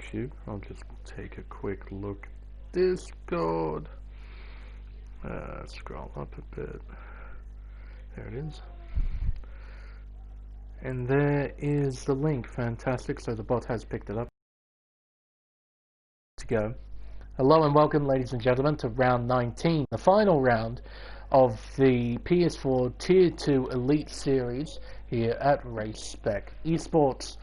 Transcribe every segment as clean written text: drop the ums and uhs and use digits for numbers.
YouTube. I'll just take a quick look. Discord. Scroll up a bit. There it is. And there is the link. Fantastic. So the bot has picked it up. To go. Hello and welcome, ladies and gentlemen, to round 19, the final round of the PS4 Tier 2 Elite Series here at Race Spec Esports.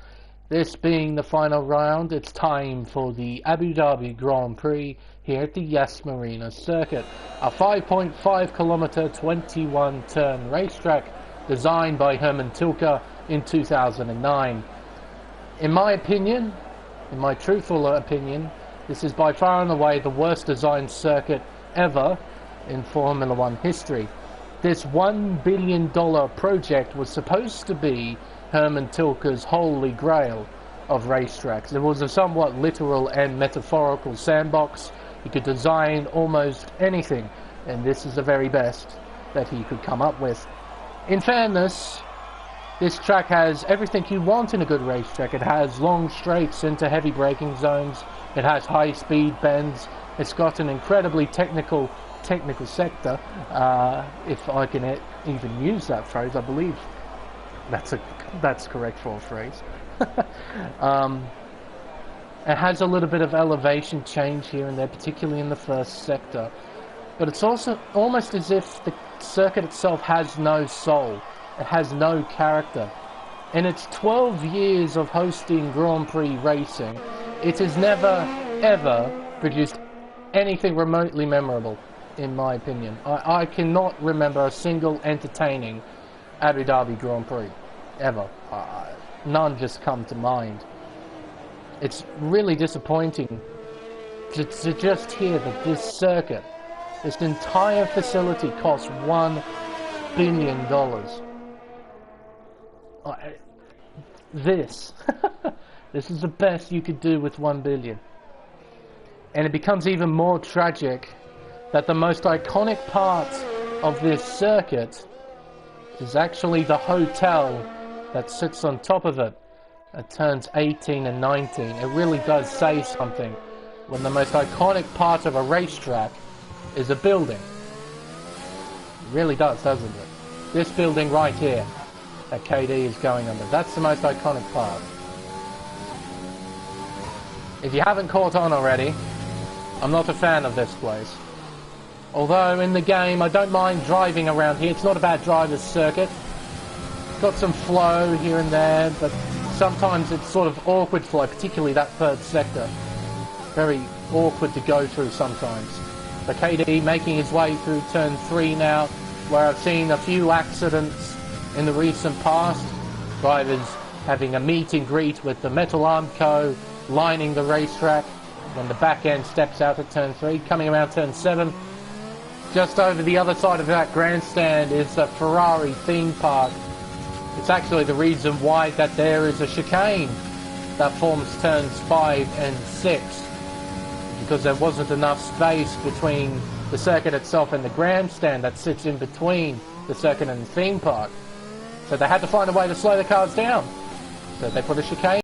This being the final round, it's time for the Abu Dhabi Grand Prix here at the Yas Marina circuit, a 5.5 kilometer 21 turn racetrack designed by Herman Tilke in 2009. In my opinion, in my truthful opinion, this is by far and away the worst designed circuit ever in Formula One history. This $1 billion project was supposed to be Herman Tilke's holy grail of racetracks. It was a somewhat literal and metaphorical sandbox. He could design almost anything, and this is the very best that he could come up with. In fairness, this track has everything you want in a good racetrack. It has long straights into heavy braking zones. It has high-speed bends. It's got an incredibly technical sector, if I can even use that phrase. I believe that's correct for a phrase. It has a little bit of elevation change here and there, particularly in the first sector. But it's also almost as if the circuit itself has no soul. It has no character. In its 12 years of hosting Grand Prix racing, it has never, ever produced anything remotely memorable, in my opinion. I cannot remember a single entertaining Abu Dhabi Grand Prix, ever. None just come to mind. It's really disappointing to just hear that this circuit, this entire facility costs $1 billion. This is the best you could do with $1 billion. And it becomes even more tragic that the most iconic part of this circuit is actually the hotel that sits on top of it. It turns 18 and 19. It really does say something when the most iconic part of a racetrack is a building. It really does, doesn't it? This building right here that KD is going under. That's the most iconic part. If you haven't caught on already, I'm not a fan of this place. Although in the game I don't mind driving around here. It's not a bad driver's circuit. It's got some flow here and there, but sometimes it's sort of awkward flow, particularly that third sector. Very awkward to go through sometimes. But KD making his way through turn 3 now, where I've seen a few accidents in the recent past. Drivers having a meet and greet with the Metal Armco lining the racetrack when the back end steps out at turn 3. Coming around turn 7, just over the other side of that grandstand is the Ferrari theme park. It's actually the reason why that there is a chicane that forms turns 5 and 6, because there wasn't enough space between the circuit itself and the grandstand that sits in between the circuit and the theme park. So they had to find a way to slow the cars down. So they put a chicane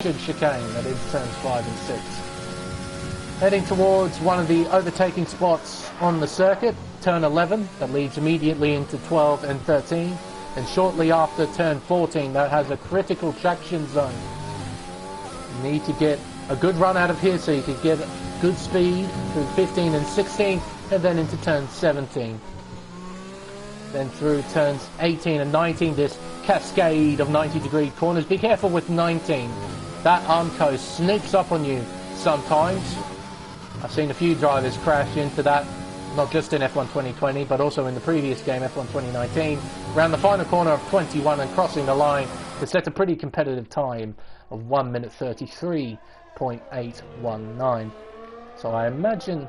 that is turns 5 and 6. Heading towards one of the overtaking spots on the circuit, turn 11, that leads immediately into 12 and 13, and shortly after turn 14 that has a critical traction zone. You need to get a good run out of here so you can get good speed through 15 and 16, and then into turn 17. Then through turns 18 and 19, this cascade of 90-degree corners. Be careful with 19. That Armco sneaks up on you sometimes. I've seen a few drivers crash into that, not just in F1 2020, but also in the previous game, F1 2019, around the final corner of 21 and crossing the line to set a pretty competitive time of 1 minute 33.819. So I imagine,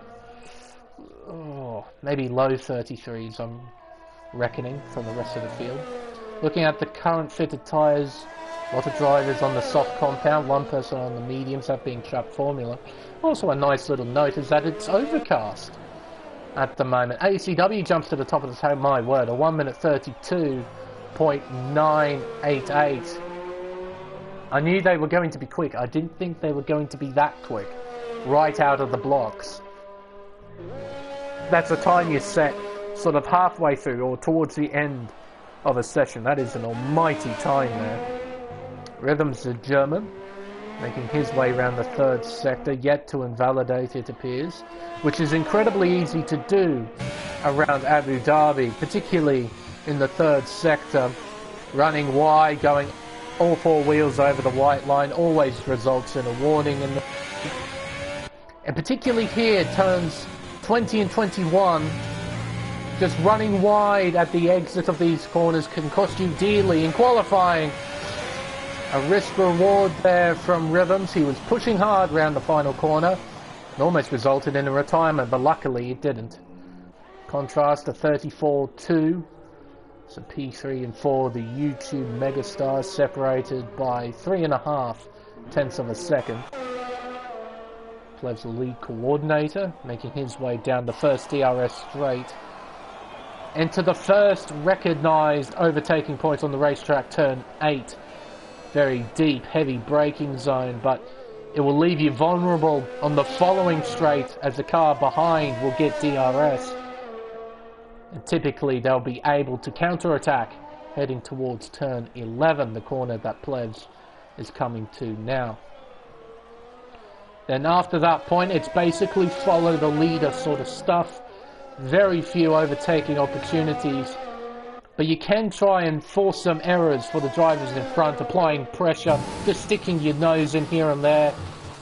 maybe low 33s, I'm reckoning, from the rest of the field. Looking at the current fitted tyres, a lot of drivers on the soft compound, one person on the mediums, that being Trap Formula. Also a nice little note is that it's overcast at the moment. ACW jumps to the top of the table, my word, a 1 minute 32.988. I knew they were going to be quick. I didn't think they were going to be that quick, right out of the blocks. That's a time you set sort of halfway through or towards the end of a session. That is an almighty time there. Rhythm's a German, making his way around the third sector, yet to invalidate, it appears, which is incredibly easy to do around Abu Dhabi, particularly in the third sector. Running wide, going all four wheels over the white line always results in a warning, and particularly here, turns 20 and 21, just running wide at the exit of these corners can cost you dearly in qualifying. A risk reward there from Rhythms. He was pushing hard around the final corner and almost resulted in a retirement, but luckily it didn't. Contrast to 34-2. So P3 and 4, the YouTube megastars, separated by 3.5 tenths of a second. Plev's the lead coordinator, making his way down the first DRS straight. Into the first recognised overtaking point on the racetrack, turn 8. Very deep, heavy braking zone, but it will leave you vulnerable on the following straight as the car behind will get DRS. And typically they'll be able to counter-attack heading towards turn 11, the corner that Plevs is coming to now. Then after that point, it's basically follow the leader sort of stuff. Very few overtaking opportunities, but you can try and force some errors for the drivers in front, applying pressure, just sticking your nose in here and there,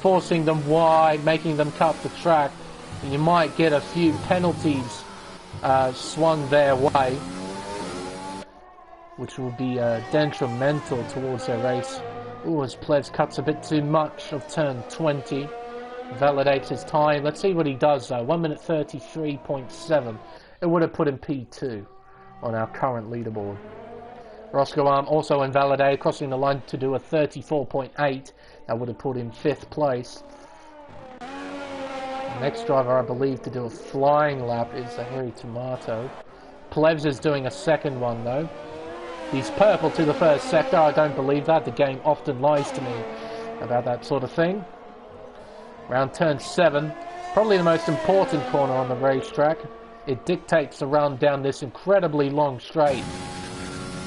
forcing them wide, making them cut the track, and you might get a few penalties swung their way, which will be detrimental towards their race. Ooh, as Plevs cuts a bit too much of turn 20, validates his time. Let's see what he does though. 1 minute 33.7. It would have put him P2 on our current leaderboard. Roscoe Arm also invalidated, crossing the line to do a 34.8. That would have put him 5th place. The next driver, I believe, to do a flying lap is the Hairy Tomato. Plevs is doing a second one though. He's purple to the first sector. I don't believe that. The game often lies to me about that sort of thing. Around turn 7, probably the most important corner on the racetrack. It dictates the run down this incredibly long straight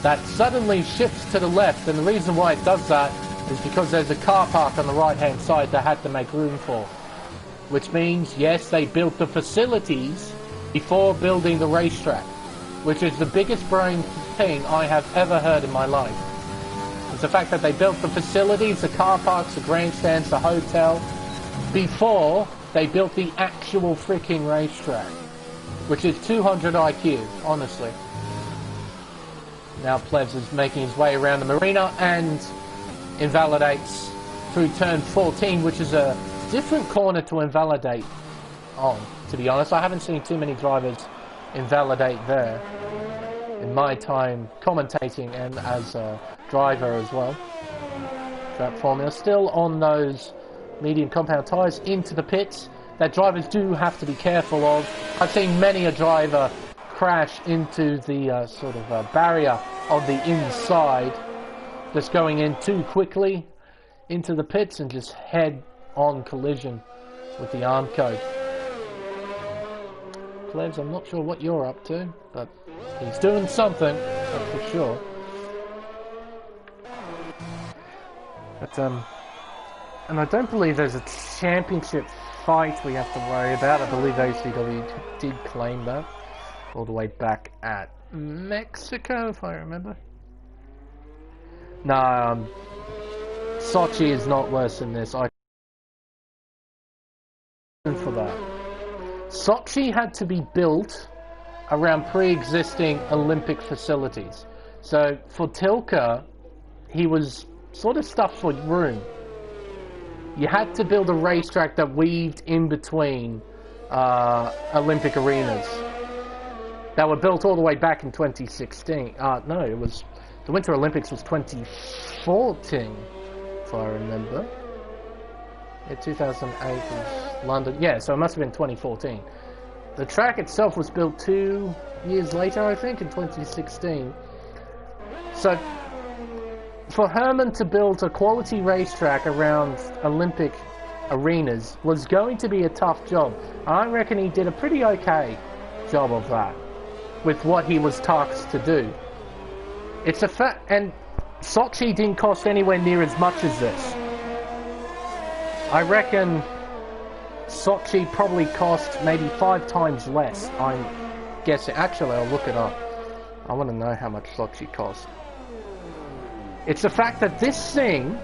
that suddenly shifts to the left, and the reason why it does that is because there's a car park on the right hand side they had to make room for, which means yes, they built the facilities before building the racetrack, which is the biggest brain thing I have ever heard in my life. It's the fact that they built the facilities, the car parks, the grandstands, the hotel before they built the actual freaking racetrack, which is 200 IQ, honestly. Now Plevs is making his way around the marina and invalidates through turn 14, which is a different corner to invalidate on, to be honest. I haven't seen too many drivers invalidate there in my time commentating and as a driver as well. Track formula still on those medium compound tyres into the pits that drivers do have to be careful of. I've seen many a driver crash into the sort of barrier on the inside, just going in too quickly into the pits and just head-on collision with the arm code. Plevs, I'm not sure what you're up to, but he's doing something, that's for sure. But and I don't believe there's a championship fight we have to worry about. I believe ACW did claim that all the way back at Mexico, if I remember. No, Sochi is not worse than this. I for that. Sochi had to be built around pre-existing Olympic facilities. So for Tilke, he was sort of stuffed for room. You had to build a racetrack that weaved in between Olympic arenas that were built all the way back in 2016. No, it was the Winter Olympics was 2014, if I remember. Yeah, 2008 was London. Yeah, so it must have been 2014. The track itself was built 2 years later, I think, in 2016. So for Herman to build a quality racetrack around Olympic arenas was going to be a tough job. I reckon he did a pretty okay job of that with what he was tasked to do. It's a fact, and Sochi didn't cost anywhere near as much as this. I reckon Sochi probably cost maybe 5 times less. I'm guessing. Actually, I'll look it up. I want to know how much Sochi cost. It's the fact that this thing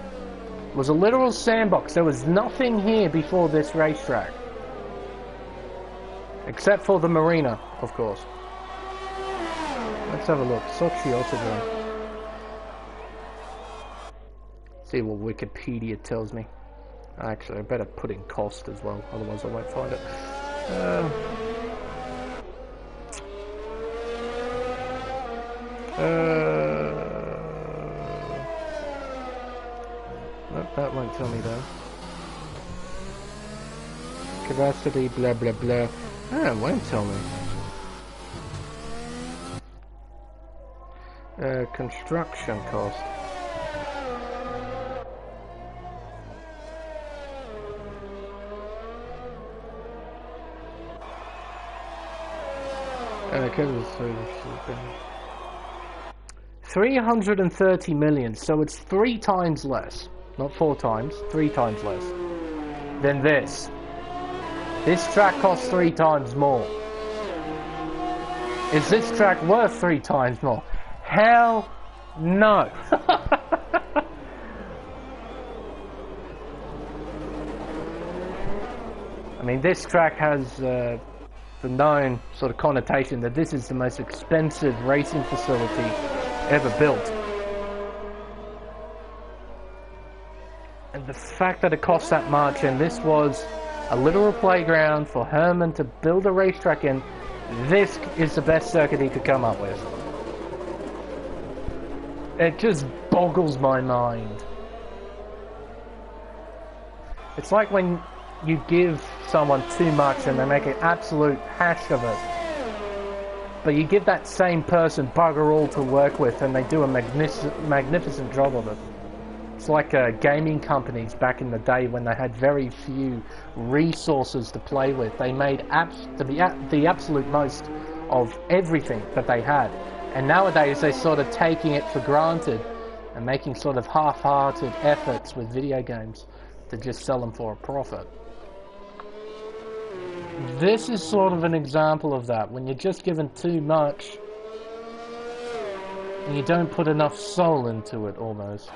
was a literal sandbox. There was nothing here before this racetrack. Except for the marina, of course. Let's have a look. Sochi Autodrome. See what Wikipedia tells me. Actually, I better put in cost as well, otherwise I won't find it. Nope, that won't tell me though. Capacity, blah blah blah. Ah, it won't tell me. Construction cost. Okay, 330 million, so it's 3 times less. Not 4 times, 3 times less than this. This track costs 3 times more. Is this track worth 3 times more? Hell no. I mean, this track has the known sort of connotation that this is the most expensive racing facility ever built. And the fact that it costs that much, and this was a literal playground for Herman to build a racetrack in, this is the best circuit he could come up with. It just boggles my mind. It's like when you give someone too much and they make an absolute hash of it, but you give that same person bugger all to work with and they do a magnificent job of it. It's like gaming companies back in the day when they had very few resources to play with. They made the absolute most of everything that they had. And nowadays they're sort of taking it for granted and making sort of half-hearted efforts with video games to just sell them for a profit. This is sort of an example of that, when you're just given too much and you don't put enough soul into it, almost.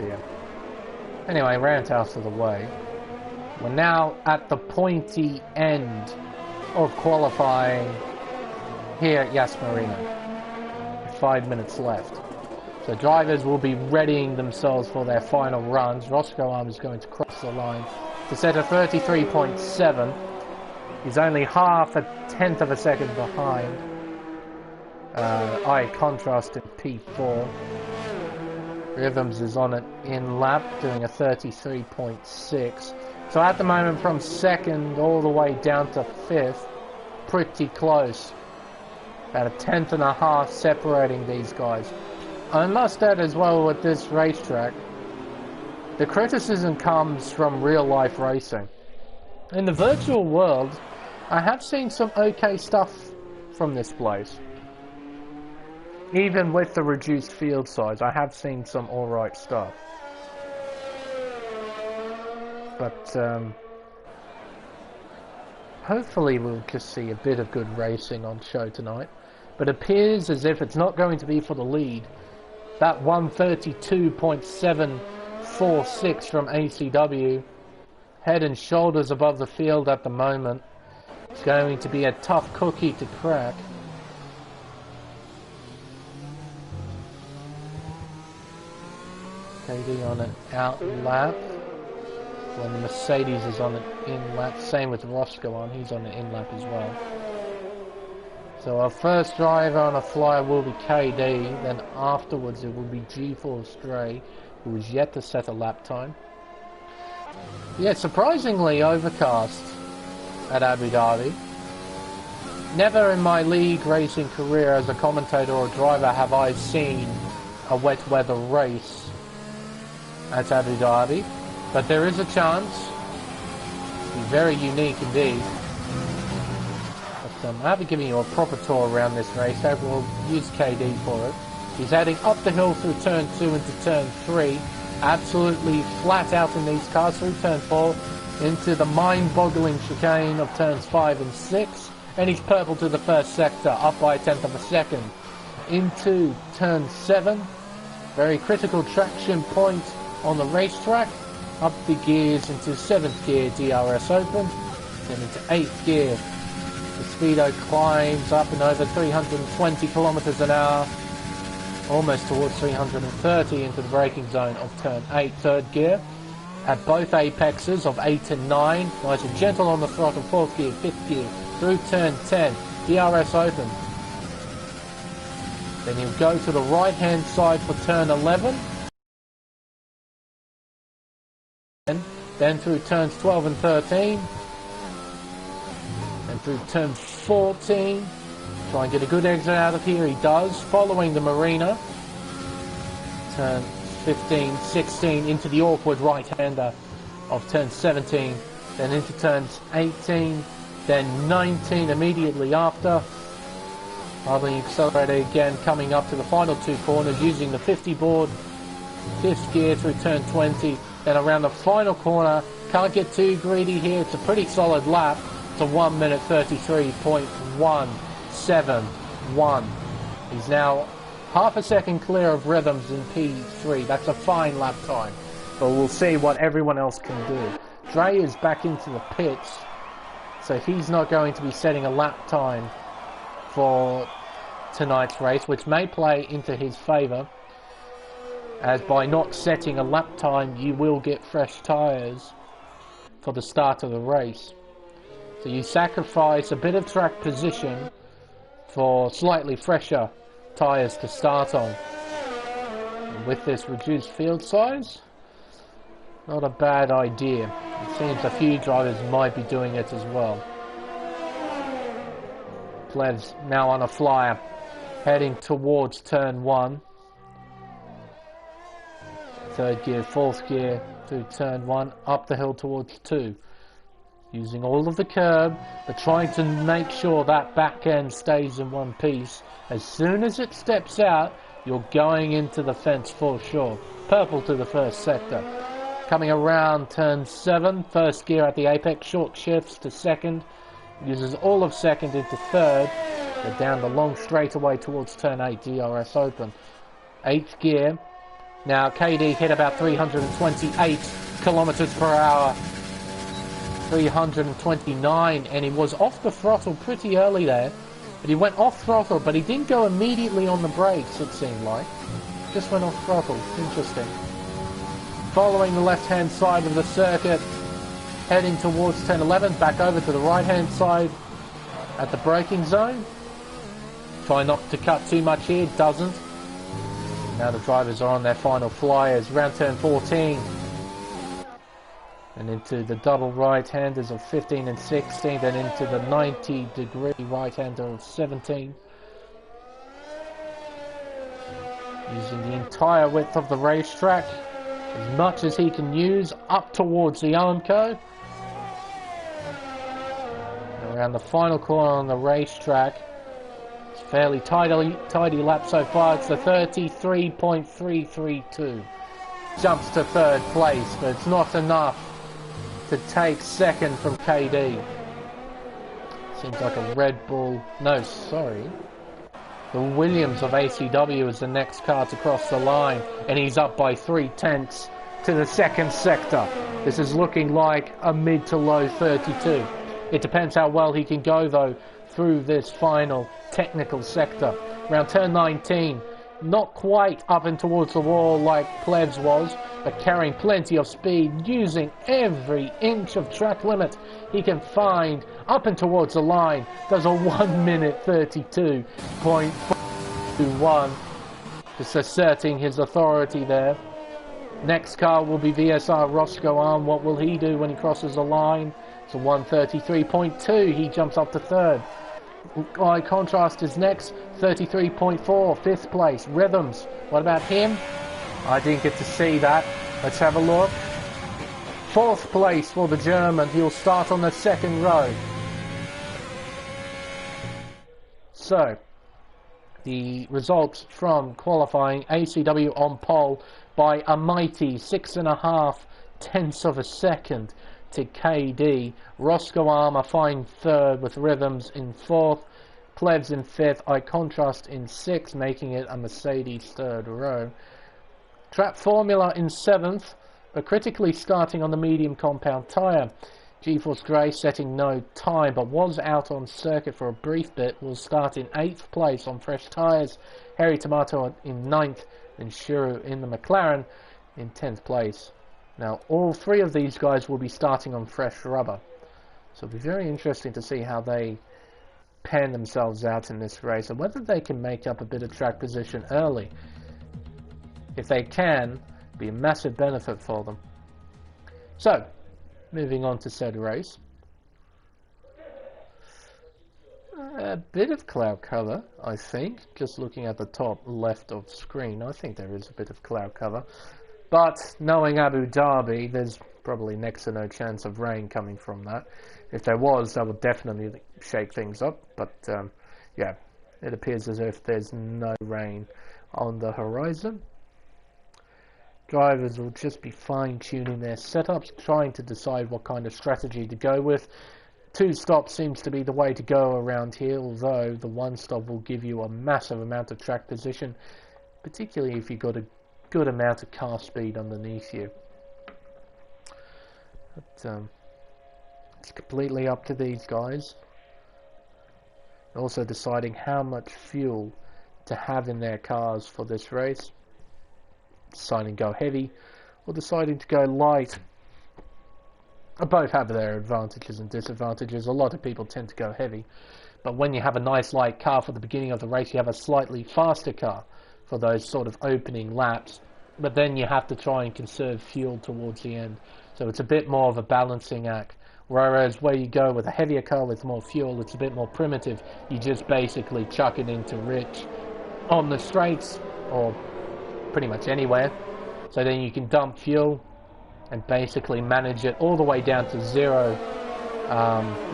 Yeah. Anyway, rant out of the way. We're now at the pointy end of qualifying here at Yas Marina. 5 minutes left. So drivers will be readying themselves for their final runs. Roscoe Arm is going to cross the line to set a 33.7. He's only half a tenth of a second behind. Contrast in P4. Rhythms is on it in lap, doing a 33.6. So at the moment, from second all the way down to fifth, pretty close. About a tenth and a half separating these guys. I must add as well with this racetrack, the criticism comes from real life racing. In the virtual world, I have seen some okay stuff from this place. Even with the reduced field size, I have seen some alright stuff. But hopefully we'll just see a bit of good racing on show tonight. But it appears as if it's not going to be for the lead. That 132.746 from ACW, head and shoulders above the field at the moment. It's going to be a tough cookie to crack. KD on an out lap, when the Mercedes is on an in lap. Same with Roscoe on, he's on an in lap as well. So our first driver on a flyer will be KD, then afterwards it will be G4 Stray, who is yet to set a lap time. Yeah, surprisingly overcast at Abu Dhabi. Never in my league racing career as a commentator or driver have I seen a wet weather race at Abu Dhabi, but there is a chance. It'll be very unique indeed. But I haven't given you a proper tour around this race, so we'll use KD for it. He's heading up the hill through turn 2 into turn 3. Absolutely flat out in these cars through turn 4 into the mind-boggling chicane of turns 5 and 6. And he's purple to the first sector, up by a tenth of a second. Into turn 7. Very critical traction point on the racetrack. Up the gears into 7th gear, DRS open. Then into 8th gear. The speedo climbs up and over 320 kilometers an hour. Almost towards 330 into the braking zone of turn 8, 3rd gear. At both apexes of 8 and 9, nice and gentle on the throttle, 4th gear, 5th gear, through turn 10, DRS open. Then he'll go to the right hand side for turn 11. Then through turns 12 and 13. And through turn 14. Try and get a good exit out of here, he does, following the marina. Turn 15, 16 into the awkward right-hander of turn 17, then into turns 18, then 19 immediately after. Hardly accelerated again, coming up to the final 2 corners using the 50 board, 5th gear through turn 20, then around the final corner. Can't get too greedy here, it's a pretty solid lap. It's a 1 minute 33.171. He's now half a second clear of Rhythms in P3. That's a fine lap time, but we'll see what everyone else can do. Dre is back into the pits, so he's not going to be setting a lap time for tonight's race, which may play into his favour, as by not setting a lap time you will get fresh tyres for the start of the race. So you sacrifice a bit of track position for slightly fresher tyres to start on. And with this reduced field size, not a bad idea. It seems a few drivers might be doing it as well. Plev's now on a flyer, heading towards turn 1. 3rd gear, 4th gear through turn 1, up the hill towards 2. Using all of the curb, but trying to make sure that back end stays in one piece. As soon as it steps out, you're going into the fence for sure. Purple to the first sector. Coming around turn 7, 1st gear at the apex, short shifts to 2nd. Uses all of 2nd into 3rd. They're down the long straightaway towards turn 8, DRS open. 8th gear. Now KD hit about 328 kilometers per hour. 329, and he was off the throttle pretty early there, but he went off throttle, but he didn't go immediately on the brakes, it seemed like. Just went off throttle. Interesting. Following the left hand side of the circuit, heading towards turn 11, back over to the right hand side at the braking zone. Try not to cut too much here, doesn't. Now the drivers are on their final flyers, round turn 14. And into the double right-handers of 15 and 16, then into the 90-degree right-hander of 17. Using the entire width of the racetrack, as much as he can use, up towards the Armco. Around the final corner on the racetrack, it's fairly tidy lap so far. It's the 33.332. Jumps to 3rd place, but it's not enough to take 2nd from KD. Seems like a Red Bull. No, sorry. The Williams of ACW is the next car to cross the line, and he's up by 3/10 to the 2nd sector. This is looking like a mid to low 32. It depends how well he can go, though, through this final technical sector. Around turn 19, not quite up and towards the wall like Plebs was, but carrying plenty of speed, using every inch of track limit he can find up and towards the line. Does a 1 minute 32.41, just asserting his authority there. Next car will be VSR Roscoe Arm. What will he do when he crosses the line? So 1:33.2, he jumps up to third. By contrast is next, 33.4, fifth place. Rhythms, what about him? I didn't get to see that. Let's have a look. Fourth place for the German. He'll start on the second row. So, the results from qualifying: ACW on pole by a mighty 6.5 tenths of a second to KD. Roscoe Arm a fine third with Rhythms in fourth. Plebs in fifth. I Contrast in sixth, making it a Mercedes third row. Trap Formula in seventh, but critically starting on the medium compound tyre. GeForce Grey setting no time, but was out on circuit for a brief bit, will start in 8th place on fresh tyres. Harry Tomato in 9th, and Shuru in the McLaren in 10th place. Now, all three of these guys will be starting on fresh rubber. So it'll be very interesting to see how they pan themselves out in this race, and whether they can make up a bit of track position early. If they can, it'll be a massive benefit for them. So, moving on to said race. A bit of cloud cover, I think. Just looking at the top left of screen, I think there is a bit of cloud cover. But knowing Abu Dhabi, there's probably next to no chance of rain coming from that. If there was, that would definitely shake things up. But yeah, it appears as if there's no rain on the horizon. Drivers will just be fine-tuning their setups, trying to decide what kind of strategy to go with. 2 stops seems to be the way to go around here, although the 1 stop will give you a massive amount of track position, particularly if you've got a good amount of car speed underneath you. But it's completely up to these guys. Also deciding how much fuel to have in their cars for this race. Deciding to go heavy or deciding to go light. Both have their advantages and disadvantages. A lot of people tend to go heavy, but when you have a nice light car for the beginning of the race, you have a slightly faster car for those sort of opening laps, but then you have to try and conserve fuel towards the end. So it's a bit more of a balancing act. Whereas where you go with a heavier car with more fuel, it's a bit more primitive. You just basically chuck it into rich on the straights or pretty much anywhere. So then you can dump fuel and basically manage it all the way down to 0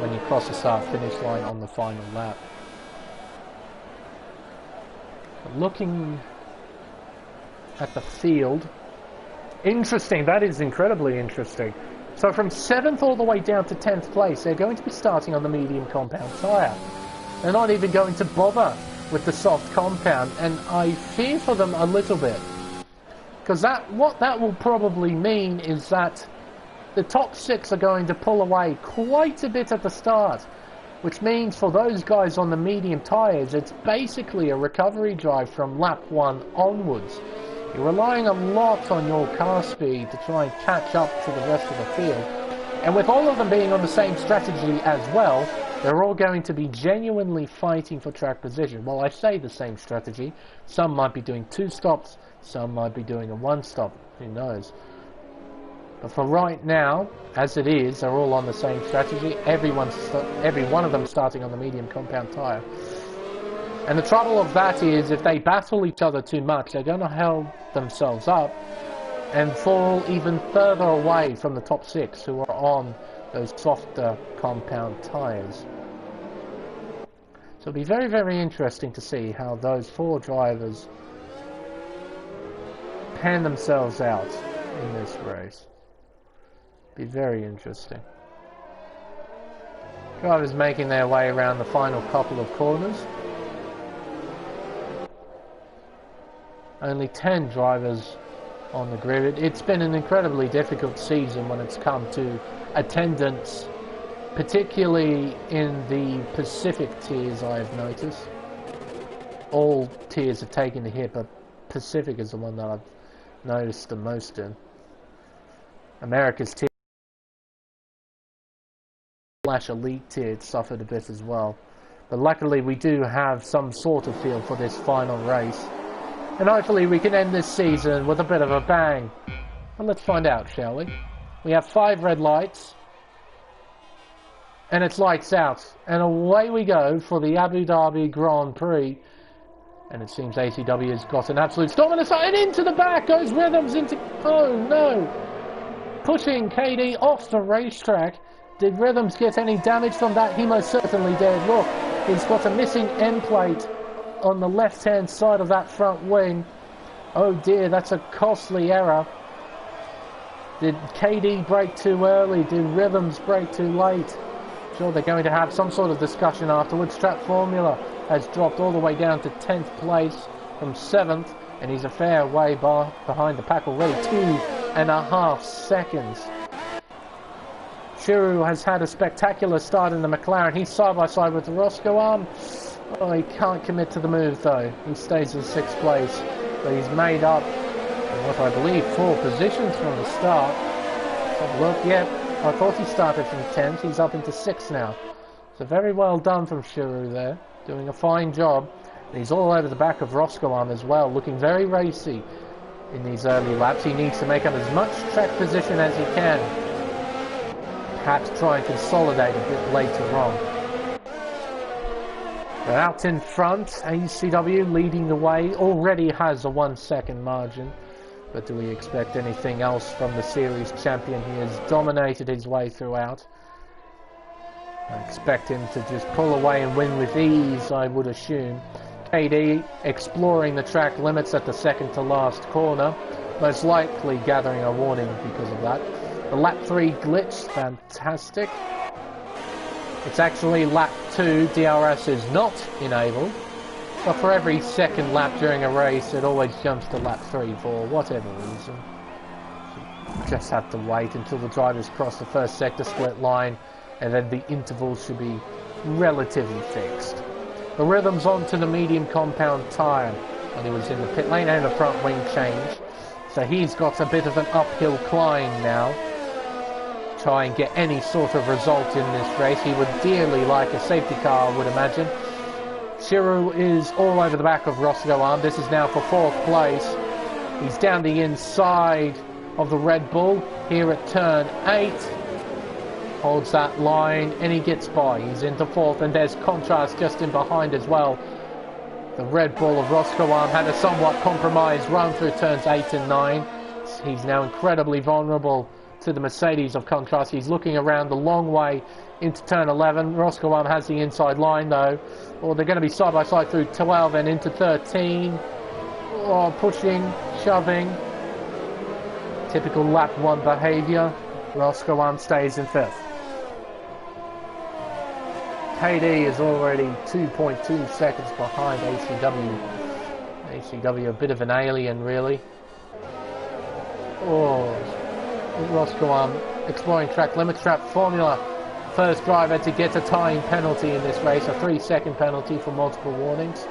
when you cross the start-finish line on the final lap. Looking at the field, interesting, that is incredibly interesting. So from 7th all the way down to 10th place, they're going to be starting on the medium compound tyre. They're not even going to bother with the soft compound, and I fear for them a little bit. Because what that will probably mean is that the top 6 are going to pull away quite a bit at the start, which means for those guys on the medium tyres, it's basically a recovery drive from lap 1 onwards. You're relying a lot on your car speed to try and catch up to the rest of the field. And with all of them being on the same strategy as well, they're all going to be genuinely fighting for track position. Well, I say the same strategy. Some might be doing 2 stops, some might be doing a 1 stop, who knows. But for right now, as it is, they're all on the same strategy. Every one of them starting on the medium compound tyre. And the trouble of that is, if they battle each other too much, they're going to hold themselves up and fall even further away from the top 6 who are on those softer compound tyres. So it'll be very, very interesting to see how those 4 drivers pan themselves out in this race. Be very interesting. Drivers making their way around the final couple of corners. Only 10 drivers on the grid. It's been an incredibly difficult season when it's come to attendance, particularly in the Pacific tiers, I've noticed. All tiers have taken a hit, but Pacific is the one that I've noticed the most in. America's tier / elite tier suffered a bit as well. But luckily we do have some sort of feel for this final race. And hopefully we can end this season with a bit of a bang. Well, let's find out, shall we? We have 5 red lights. And it's lights out. And away we go for the Abu Dhabi Grand Prix. And it seems ACW has got an absolute dominance. And into the back goes Rhythms into... Oh, no. Pushing KD off the racetrack. Did Rhythms get any damage from that? He most certainly did. Look, he's got a missing end plate on the left-hand side of that front wing. Oh, dear, that's a costly error. Did KD brake too early? Did Rhythms brake too late? Sure, they're going to have some sort of discussion afterwards. Trap Formula has dropped all the way down to 10th place from 7th, and he's a fair way behind the pack already, 2.5 seconds. Shuru has had a spectacular start in the McLaren. He's side by side with Roscoe. Oh, he can't commit to the move though. He stays in 6th place, but he's made up what I believe 4 positions from the start. Let's have a look. Yep, I thought he started from 10th. He's up into 6th now. So very well done from Shuru there, doing a fine job. And he's all over the back of Roscoe as well, looking very racy in these early laps. He needs to make up as much track position as he can. Perhaps try and consolidate a bit later on. But out in front, ACW leading the way, already has a 1 second margin. But do we expect anything else from the series champion? He has dominated his way throughout. I expect him to just pull away and win with ease, I would assume. KD exploring the track limits at the second to last corner, most likely gathering a warning because of that. The lap 3 glitch, fantastic. It's actually lap 2, DRS is not enabled. But for every second lap during a race, it always jumps to lap 3 for whatever reason. You just have to wait until the drivers cross the first sector split line, and then the intervals should be relatively fixed. The Rhythm's onto the medium compound tyre when he was in the pit lane, and a front wing change. So he's got a bit of an uphill climb now. Try and get any sort of result in this race. He would dearly like a safety car, I would imagine. Shuru is all over the back of Roscoe. This is now for 4th place. He's down the inside of the Red Bull here at turn 8. Holds that line and he gets by. He's into 4th, and there's Contrast just in behind as well. The Red Bull of Roscoe had a somewhat compromised run through turns 8 and 9. He's now incredibly vulnerable to the Mercedes of Contrast. He's looking around the long way into turn 11. Roscoe has the inside line though. Or they're going to be side by side through 12 and into 13. Oh, pushing, shoving. Typical lap 1 behaviour. Roscoe stays in 5th. KD is already 2.2 seconds behind ACW. ACW a bit of an alien really. Oh, Roscoe exploring track limits. Trap Formula, first driver to get a time penalty in this race, a 3-second penalty for multiple warnings.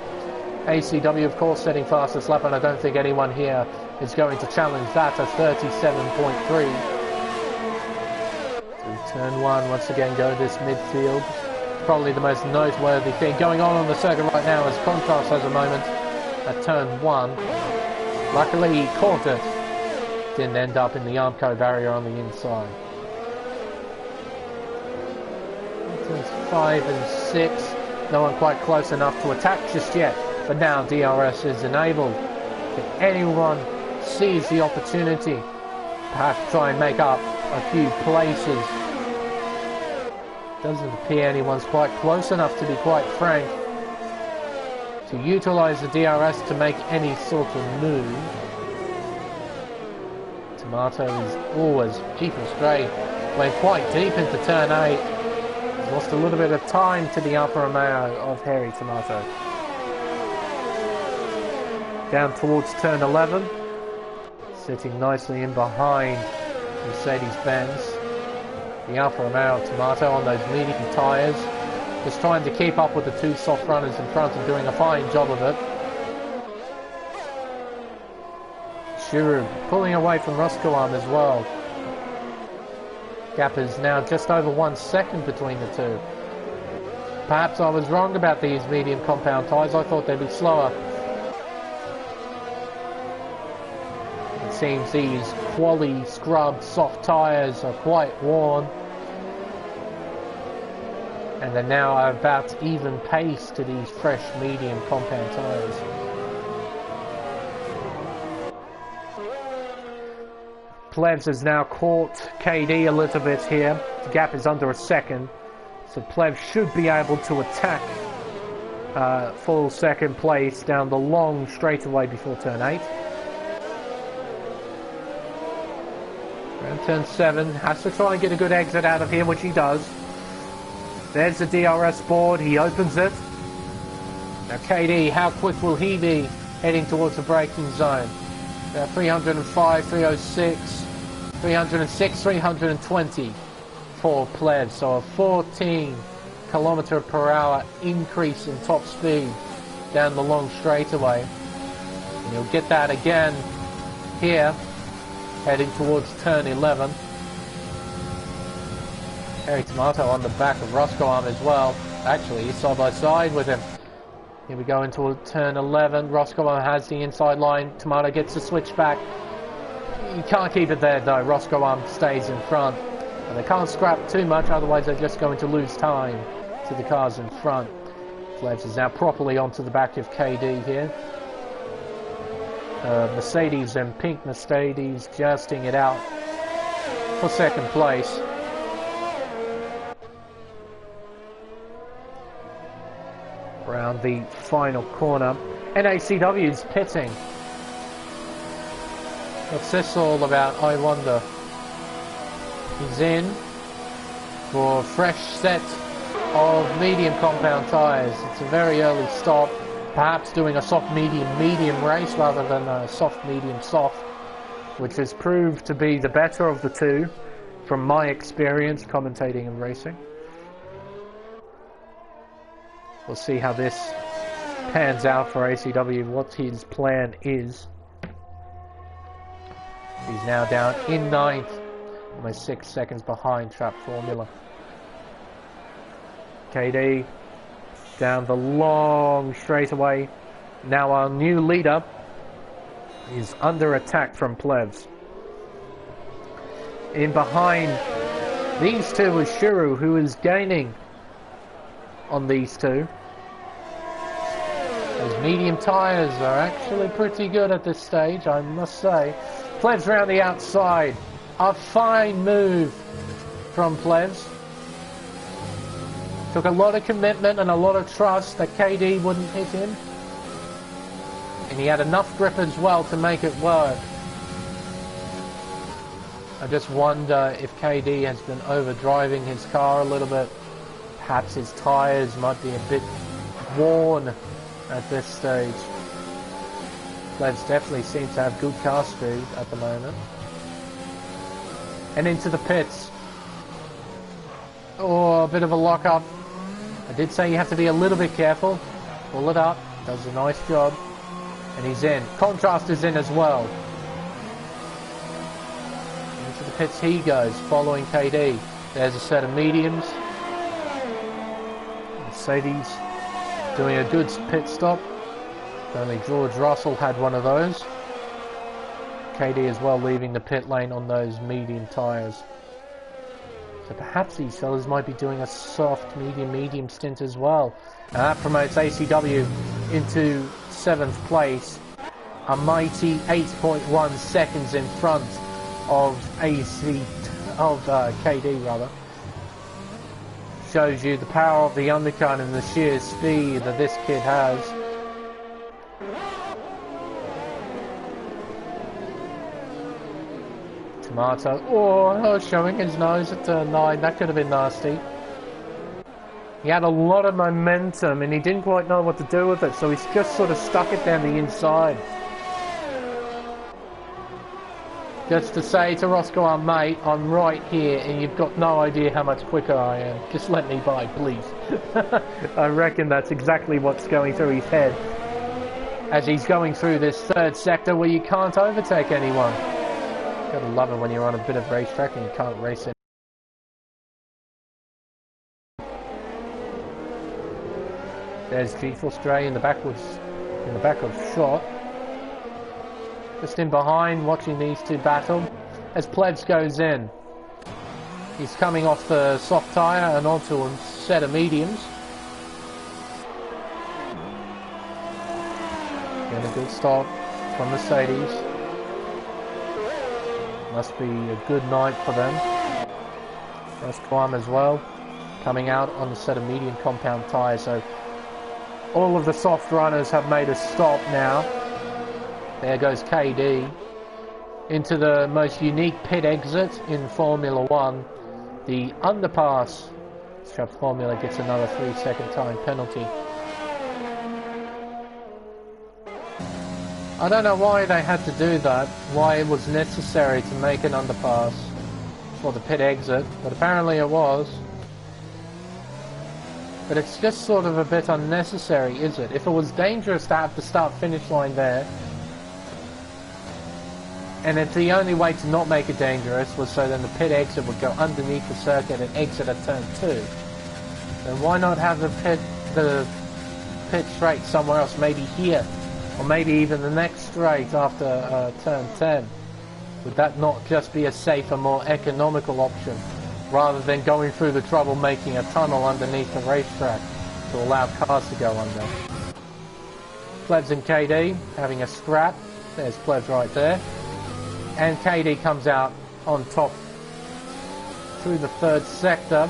ACW of course setting fastest lap, and I don't think anyone here is going to challenge that, a 37.3. Through turn 1, once again go this midfield. Probably the most noteworthy thing going on the circuit right now is Contrast has a moment at turn 1. Luckily he caught it. Didn't end up in the Armco barrier on the inside. Turns 5 and 6. No one quite close enough to attack just yet. But now DRS is enabled. If anyone sees the opportunity, perhaps try and make up a few places. Doesn't appear anyone's quite close enough, to be quite frank, to utilise the DRS to make any sort of move. Tomato is always Jeepers straight. Went quite deep into turn 8. He's lost a little bit of time to the Alfa Romeo of Harry Tomato. Down towards turn 11. Sitting nicely in behind Mercedes-Benz. The Alfa Romeo Tomato on those medium tyres. Just trying to keep up with the 2 soft runners in front and doing a fine job of it. Shuru pulling away from Roscoe as well. Gap is now just over 1 second between the two. Perhaps I was wrong about these medium compound tyres. I thought they'd be slower. It seems these quali scrubbed soft tyres are quite worn. And they're now about even pace to these fresh medium compound tyres. Plebs has now caught KD a little bit here. The gap is under a second. So Plebs should be able to attack full second place down the long straightaway before turn 8. Around turn 7, has to try and get a good exit out of here, which he does. There's the DRS board, he opens it. Now KD, how quick will he be heading towards the braking zone? 305, 306, 306, 320 for Plebs. So a 14 kilometer per hour increase in top speed down the long straightaway. And you'll get that again here, heading towards turn 11. Harry Tomato on the back of Roscoe as well. Actually, he's side by side with him. Here we go into turn 11. Roscoe has the inside line. Tomato gets the switch back. You can't keep it there though. Roscoe stays in front. And they can't scrap too much, otherwise they're just going to lose time to the cars in front. Plebs is now properly onto the back of KD here. Mercedes and pink Mercedes jousting it out for second place. Around the final corner, NACW's pitting. What's this all about, I wonder? He's in for a fresh set of medium compound tyres. It's a very early stop, perhaps doing a soft medium race rather than a soft medium soft, which has proved to be the better of the two from my experience commentating and racing. We'll see how this pans out for ACW, what his plan is. He's now down in 9th, almost 6 seconds behind Trap Formula. KD down the long straightaway. Now our new leader is under attack from Plebs. In behind these two is Shuru, who is gaining on these two. Those medium tyres are actually pretty good at this stage, I must say. Plebs round the outside. A fine move from Plebs. Took a lot of commitment and a lot of trust that KD wouldn't hit him. And he had enough grip as well to make it work. I just wonder if KD has been overdriving his car a little bit. Perhaps his tyres might be a bit worn at this stage. Plebs definitely seem to have good car speed at the moment. And into the pits. Oh, a bit of a lock-up. I did say you have to be a little bit careful. Pull it up. Does a nice job. And he's in. Contrast is in as well. Into the pits he goes, following KD. There's a set of mediums. Mercedes doing a good pit stop. Only George Russell had one of those. KD as well leaving the pit lane on those medium tyres. So perhaps these fellas might be doing a soft medium stint as well. And that promotes ACW into 7th place. A mighty 8.1 seconds in front of KD rather. Shows you the power of the undercut and the sheer speed that this kid has. Tomato, oh, showing his nose at turn 9, that could have been nasty. He had a lot of momentum and he didn't quite know what to do with it, so he's just sort of stuck it down the inside. Just to say to Roscoe, mate, I'm right here and you've got no idea how much quicker I am. Just let me by, please. I reckon that's exactly what's going through his head as he's going through this third sector where you can't overtake anyone. Gotta love it when you're on a bit of racetrack and you can't race it. There's G-Force Dre in the back of shot. Just in behind, watching these two battle. As Plebs goes in. He's coming off the soft tyre and onto a set of mediums. Getting a good start from Mercedes. Must be a good night for them. Gran as well, coming out on the set of medium compound tyres. So all of the soft runners have made a stop now. There goes KD into the most unique pit exit in Formula 1, the underpass. So Formula gets another 3-second time penalty. I don't know why they had to do that, why it was necessary to make an underpass for the pit exit, but apparently it was. But it's just sort of a bit unnecessary, is it? If it was dangerous to have the start-finish line there, and if the only way to not make it dangerous was so then the pit exit would go underneath the circuit and exit at turn 2, then why not have the pit straight somewhere else, maybe here, or maybe even the next straight after turn 10? Would that not just be a safer, more economical option, rather than going through the trouble making a tunnel underneath the racetrack to allow cars to go under? Plebs and KD having a scrap. There's Plebs right there. And KD comes out on top through the third sector.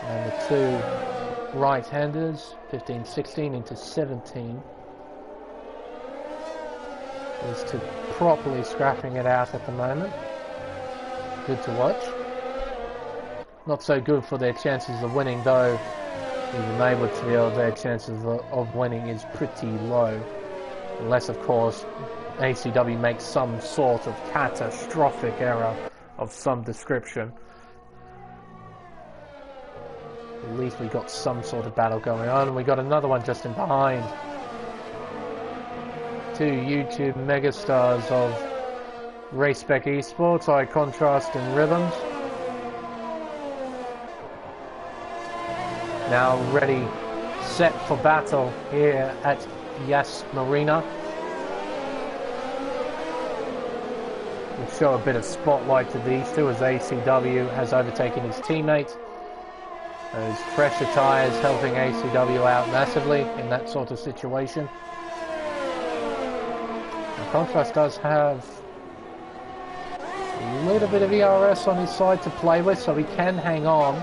And the two right-handers, 15-16 into 17. These two properly scrapping it out at the moment. Good to watch. Not so good for their chances of winning, though. Even they would feel their chances of winning is pretty low. Unless, of course, ACW makes some sort of catastrophic error of some description. At least we got some sort of battle going on, and we got another one just in behind. Two YouTube megastars of Race Spec Esports, iContrast and Rhythms. Now ready, set for battle here at Yas Marina. We'll show a bit of spotlight to these two as ACW has overtaken his teammate. Those pressure tyres helping ACW out massively in that sort of situation. Contrast does have a little bit of ERS on his side to play with, so he can hang on.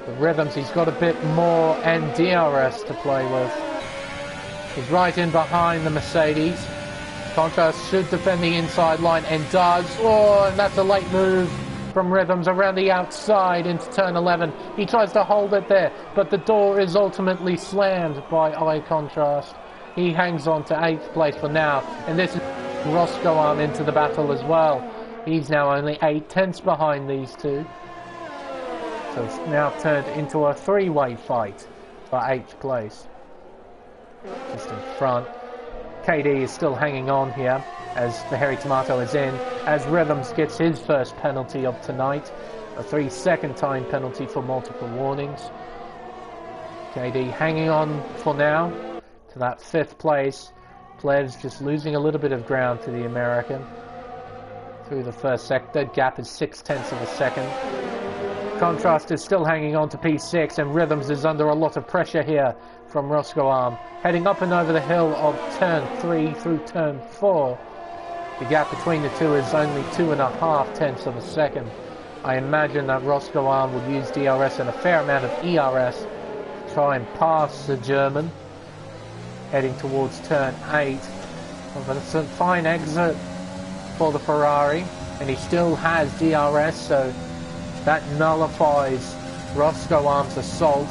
The Rhythms, he's got a bit more and DRS to play with. He's right in behind the Mercedes. Contrast should defend the inside line and does. Oh, and that's a late move from Rhythms around the outside into turn 11. He tries to hold it there, but the door is ultimately slammed by iContrast. He hangs on to 8th place for now, and this is Roscoe into the battle as well. He's now only 8/10 behind these two. So it's now turned into a three-way fight for 8th place. Just in front. KD is still hanging on here as the Hairy Tomato is in, as Rhythms gets his first penalty of tonight. A 3-second time penalty for multiple warnings. KD hanging on for now to that 5th place. Plebs just losing a little bit of ground to the American through the first sector. Gap is 0.6 of a second. Contrast is still hanging on to P6, and Rhythms is under a lot of pressure here from Roscoe, heading up and over the hill of turn 3 through turn 4. The gap between the two is only 2.5 of a second. I imagine that Roscoe will use DRS and a fair amount of ERS to try and pass the German, heading towards turn 8. But it's a fine exit for the Ferrari, and he still has DRS, so that nullifies Roscoe's assault.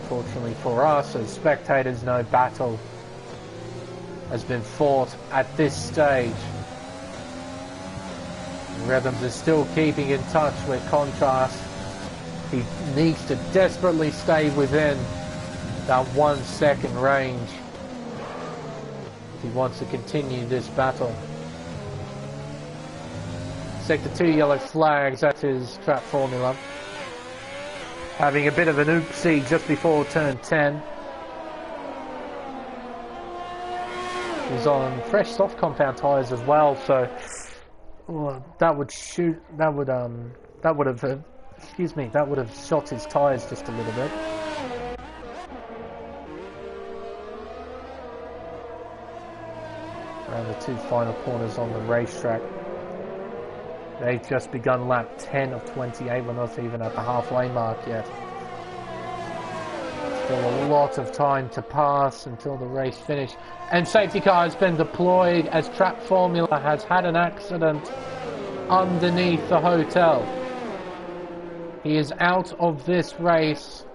Unfortunately for us as spectators, no battle has been fought at this stage. Rhythms is still keeping in touch with Contrast. He needs to desperately stay within that 1 second range if he wants to continue this battle. Sector 2 yellow flags, that is trap formula. Having a bit of an oopsie just before turn 10. He's on fresh soft compound tyres as well, so Well, that would shoot. That would have. Excuse me. That would have shot his tyres just a little bit. Around the two final corners on the racetrack. They've just begun lap 10 of 28. We're not even at the halfway mark yet. Still a lot of time to pass until the race finish. And safety car has been deployed as Track Formula has had an accident underneath the hotel. He is out of this race.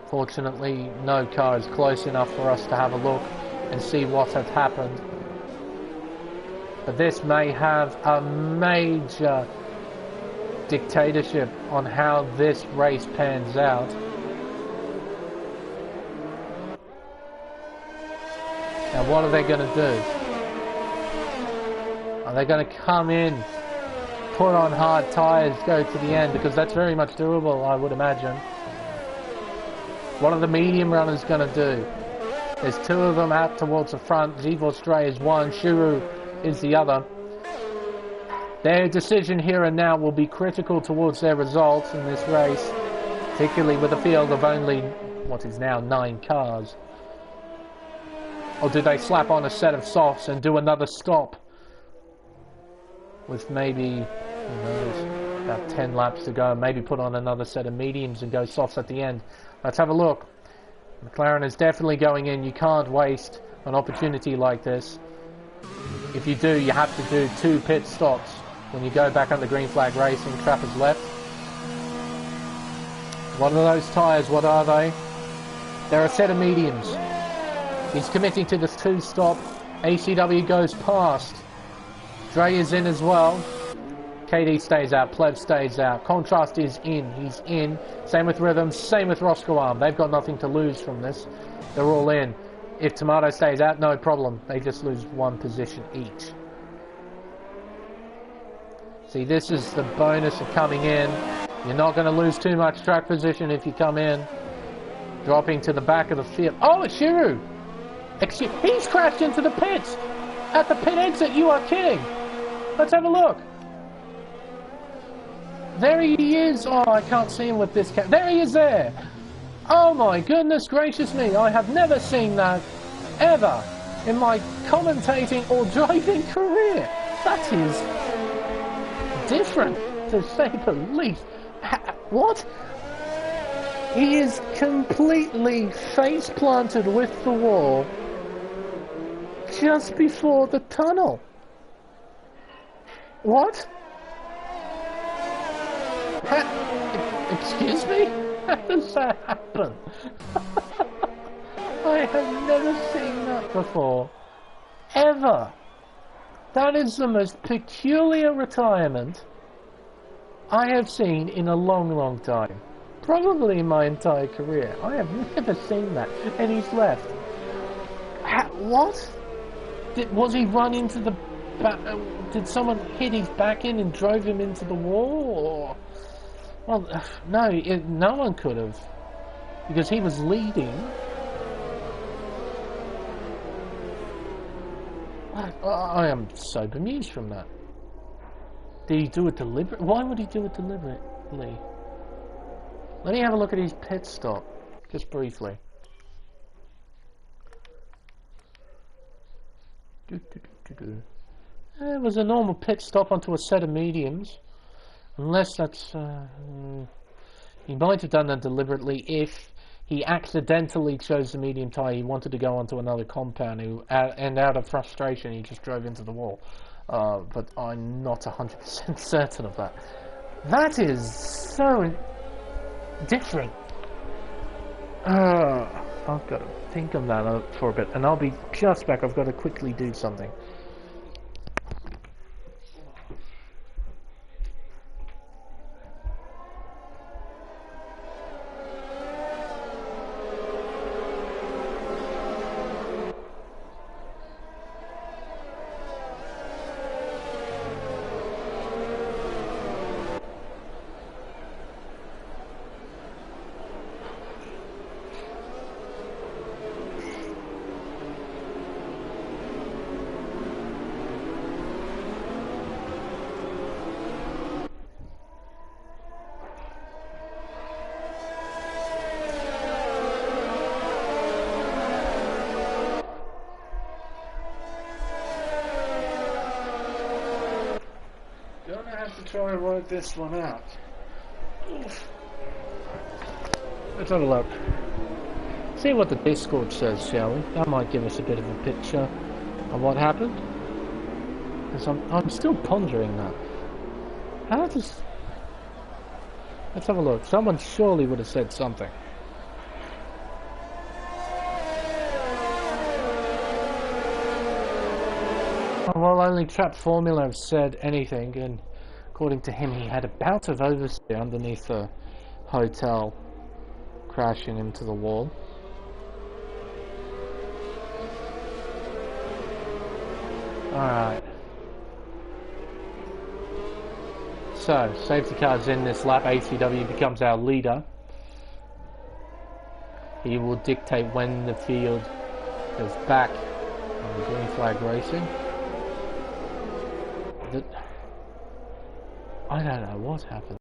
Fortunately, no car is close enough for us to have a look and see what has happened. But this may have a major dictatorship on how this race pans out. Now what are they going to do? Are they going to come in, put on hard tyres, go to the end? Because that's very much doable, I would imagine. What are the medium runners going to do? There's two of them out towards the front. Zivor Stray is one, Shuru is the other. Their decision here and now will be critical towards their results in this race, particularly with a field of only what is now 9 cars. Or do they slap on a set of softs and do another stop with maybe, who knows, about 10 laps to go, maybe put on another set of mediums and go softs at the end? Let's have a look. McLaren is definitely going in. You can't waste an opportunity like this. If you do, you have to do 2 pit stops. When you go back on the green flag racing, trap is left. What are those tyres? What are they? They're a set of mediums. He's committing to this 2-stop. ACW goes past. Dre is in as well. KD stays out. Pleb stays out. Contrast is in. He's in. Same with Rhythm. Same with Roscoe Arm. They've got nothing to lose from this. They're all in. If Tomato stays out, no problem. They just lose 1 position each. See, this is the bonus of coming in. You're not going to lose too much track position if you come in. Dropping to the back of the field. Oh, it's Shuru! He's crashed into the pits! At the pit exit, you are kidding! Let's have a look. There he is. Oh, I can't see him with this camera. There he is there! Oh my goodness gracious me, I have never seen that ever in my commentating or driving career. That is different, to say the least. What? He is completely face planted with the wall just before the tunnel. What? Excuse me? How does that happen? I have never seen that before. Ever. That is the most peculiar retirement I have seen in a long, long time. Probably in my entire career. I have never seen that. And he's left. What? Was he run into the back? Did someone hit his back in and drove him into the wall? Or? Well, no, no one could have. Because he was leading. I am so bemused from that. Did he do it deliberately? Why would he do it deliberately? Let me have a look at his pit stop, just briefly. It was a normal pit stop onto a set of mediums. Unless that's... he might have done that deliberately if he accidentally chose the medium tyre. He wanted to go onto another compound, and out of frustration he just drove into the wall. But I'm not 100% certain of that. That is so different. I've got to think on that for a bit, and I'll be just back. I've got to quickly do something. work this one out. Let's have a look. See what the Discord says, shall we? That might give us a bit of a picture of what happened. Because I'm still pondering that. How does... Let's have a look. Someone surely would have said something. Well, only Trap Formula have said anything, and according to him, he had a bout of oversteer underneath the hotel, crashing into the wall. Alright. So, safety car's in this lap. ACW becomes our leader. He will dictate when the field goes back on the green flag racing. I don't know what happened.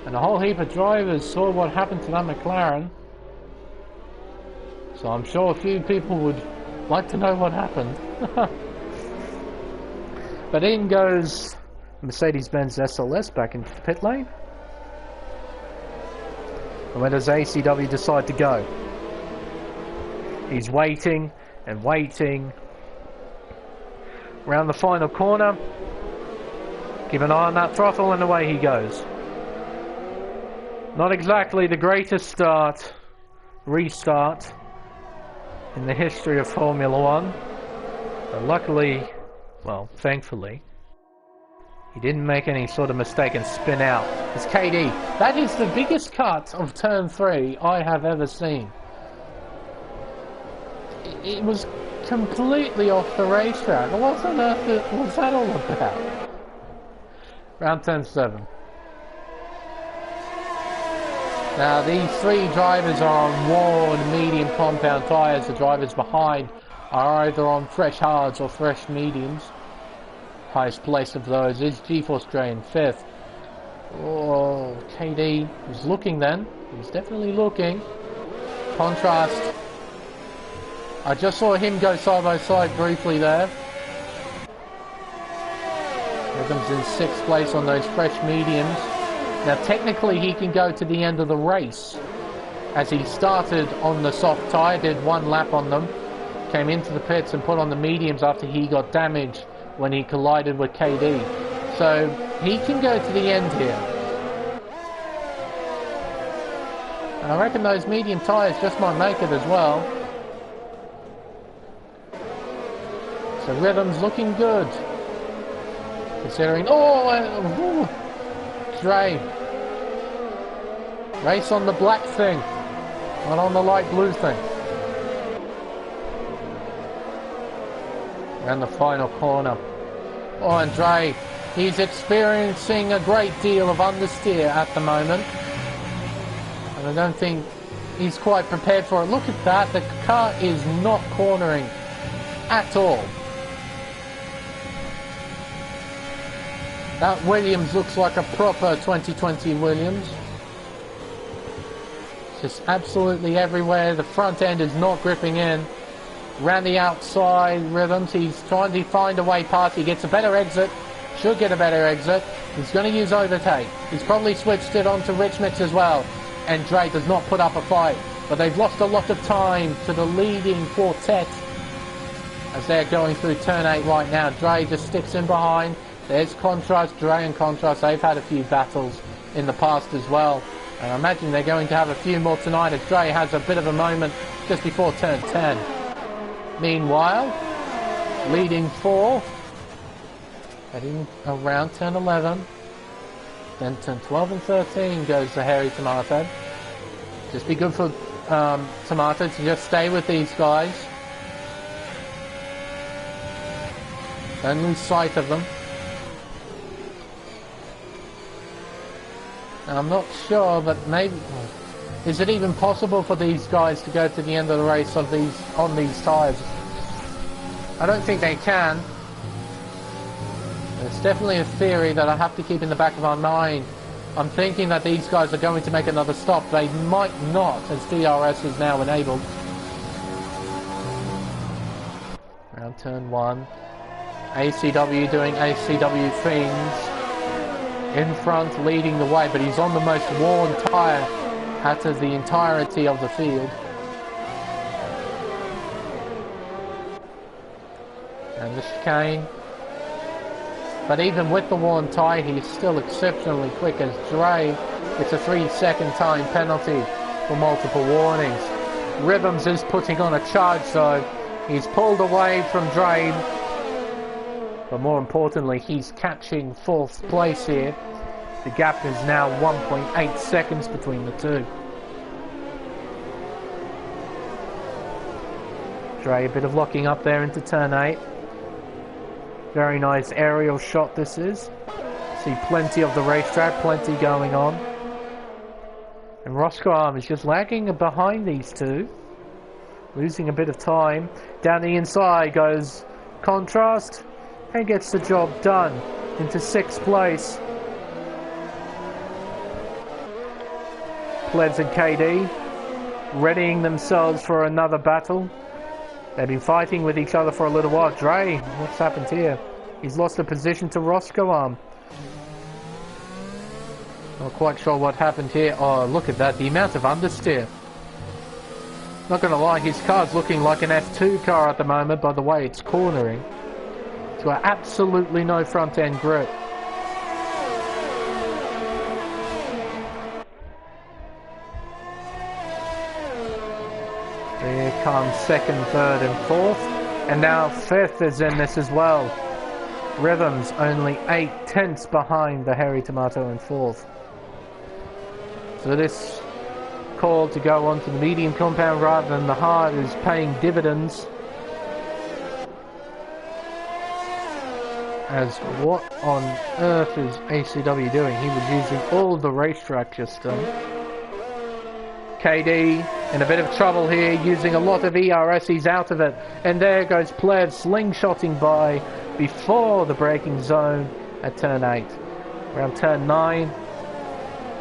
And a whole heap of drivers saw what happened to that McLaren. So I'm sure a few people would like to know what happened. But in goes Mercedes-Benz SLS back into the pit lane. And where does ACW decide to go? He's waiting and waiting. Round the final corner. Keep an eye on that throttle and away he goes. Not exactly the greatest restart in the history of Formula One. But luckily, well, thankfully, he didn't make any sort of mistake and spin out. It's KD. That is the biggest cut of turn 3 I have ever seen. It was completely off the racetrack. What on earth was that all about? Round turn 7. Now these 3 drivers are on worn medium compound tyres. The drivers behind are either on fresh hards or fresh mediums. Highest place of those is GeForce Dre in 5th. Oh, KD was looking then. He was definitely looking. Contrast. I just saw him go side by side briefly there. Rhythm's in 6th place on those fresh mediums. Now technically he can go to the end of the race, as he started on the soft tyre, did 1 lap on them, came into the pits and put on the mediums after he got damaged when he collided with KD. So he can go to the end here. And I reckon those medium tyres just might make it as well. So Rhythm's looking good. Considering, Dre. Race on the black thing, not on the light blue thing. And the final corner. Oh, and Dre, he's experiencing a great deal of understeer at the moment. And I don't think he's quite prepared for it. Look at that, the car is not cornering at all. That Williams looks like a proper 2020 Williams. Just absolutely everywhere. The front end is not gripping in. Around the outside Rhythms, he's trying to find a way past. He gets a better exit. Should get a better exit. He's going to use overtake. He's probably switched it onto Rich Mix as well. And Dre does not put up a fight. But they've lost a lot of time to the leading quartet as they're going through turn 8 right now. Dre just sticks in behind. There's Contrast, Dre and Contrast. They've had a few battles in the past as well. And I imagine they're going to have a few more tonight as Dre has a bit of a moment just before turn 10. Meanwhile, leading 4, heading around turn 11. Then turn 12 and 13 goes to Harry Tomato. Just be good for Tomato to just stay with these guys. Don't lose sight of them. I'm not sure, but maybe... Is it even possible for these guys to go to the end of the race on these tyres? I don't think they can. It's definitely a theory that I have to keep in the back of my mind. I'm thinking that these guys are going to make another stop. They might not, as DRS is now enabled. Around turn 1. ACW doing ACW things. In front, leading the way, but he's on the most worn tyre out of the entirety of the field. And the chicane. But even with the worn tyre, he's still exceptionally quick as Dre gets a 3-second time penalty for multiple warnings. Rhythms is putting on a charge though. He's pulled away from Dre, but more importantly, he's catching 4th place here. The gap is now 1.8 seconds between the two. Dre, a bit of locking up there into turn 8. Very nice aerial shot this is. See plenty of the racetrack, plenty going on. And Roscoe Arm is just lagging behind these two. Losing a bit of time. Down the inside goes Contrast and gets the job done into 6th place. Plebs and KD readying themselves for another battle. They've been fighting with each other for a little while. Dre, what's happened here? He's lost a position to Roscoe Arm. Not quite sure what happened here. Oh, look at that. The amount of understeer. Not going to lie, his car's looking like an F2 car at the moment by the way it's cornering. It's got absolutely no front end grip. Here comes 2nd, 3rd and 4th. And now 5th is in this as well. Rhythms only 8/10 behind the Hairy Tomato in 4th. So this call to go onto the medium compound rather than the hard is paying dividends. As what on earth is ACW doing? He was using all the racetrack just done. KD in a bit of trouble here, using a lot of ERS, he's out of it. And there goes Plev slingshotting by before the braking zone at turn 8. Around turn 9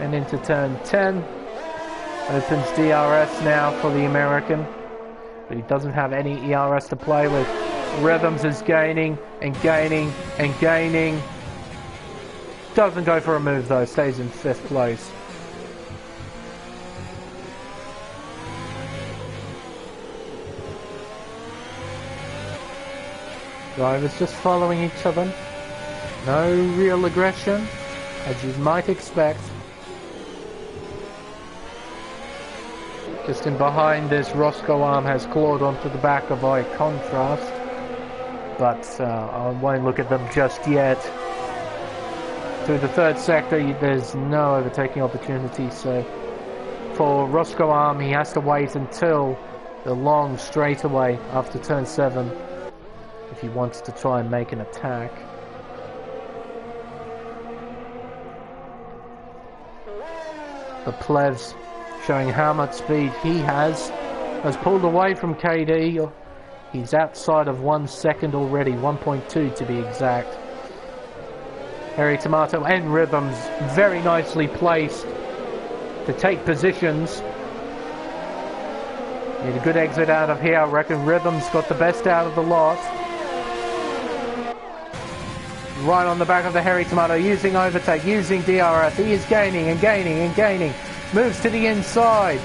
and into turn 10. Opens DRS now for the American, but he doesn't have any ERS to play with. Rhythms is gaining and gaining and gaining. Doesn't go for a move though, stays in 5th place. Drivers just following each other. No real aggression, as you might expect. Just in behind this, Roscoe Arm has clawed onto the back of I Contrast. But I won't look at them just yet. Through the 3rd sector, there's no overtaking opportunity. So for Roscoe Arm, he has to wait until the long straightaway after turn 7 if he wants to try and make an attack. The Plevs showing how much speed he has pulled away from KD. He's outside of 1 second already, 1.2 to be exact. Hairy Tomato and Rhythms very nicely placed to take positions. Need a good exit out of here. I reckon Rhythms got the best out of the lot. Right on the back of the Hairy Tomato, using overtake, using DRS. He is gaining and gaining and gaining. Moves to the inside.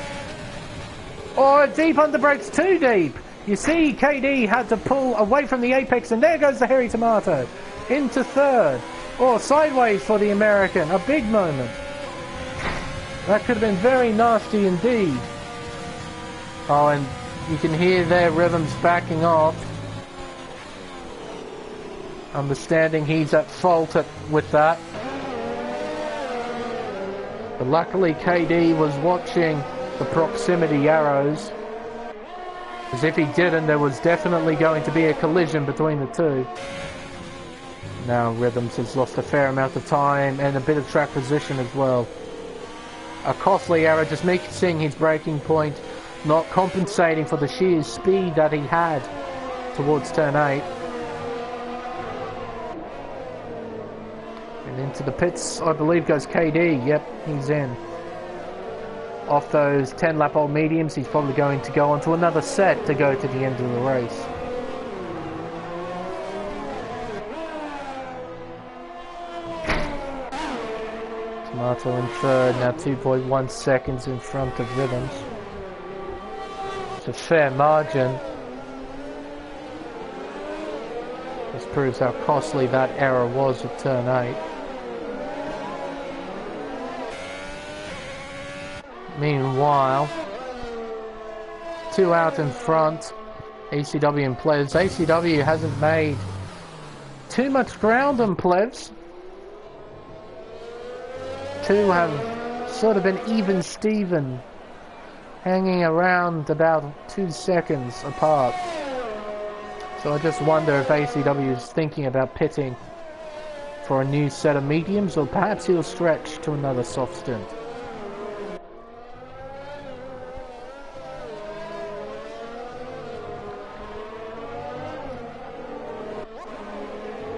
Oh, deep under brakes, too deep. You see, KD had to pull away from the apex, and there goes the Hairy Tomato into 3rd. Oh, sideways for the American. A big moment. That could have been very nasty indeed. Oh, and you can hear their Rhythms backing off. Understanding he's at fault with that. But luckily KD was watching the proximity arrows. As if he didn't, there was definitely going to be a collision between the two. Now Rhythms has lost a fair amount of time and a bit of track position as well. A costly error, just missing his braking point, not compensating for the sheer speed that he had towards turn 8. And into the pits, I believe, goes KD. Yep, he's in. Off those 10-lap-old mediums, he's probably going to go on to another set to go to the end of the race. Tomato in third, now 2.1 seconds in front of Rhythms. It's a fair margin. This proves how costly that error was at turn 8. Meanwhile, 2 out in front, ACW and Plebs. ACW hasn't made too much ground on Plebs. 2 have sort of been even Steven, hanging around about 2 seconds apart. So I just wonder if ACW is thinking about pitting for a new set of mediums, or perhaps he'll stretch to another soft stint.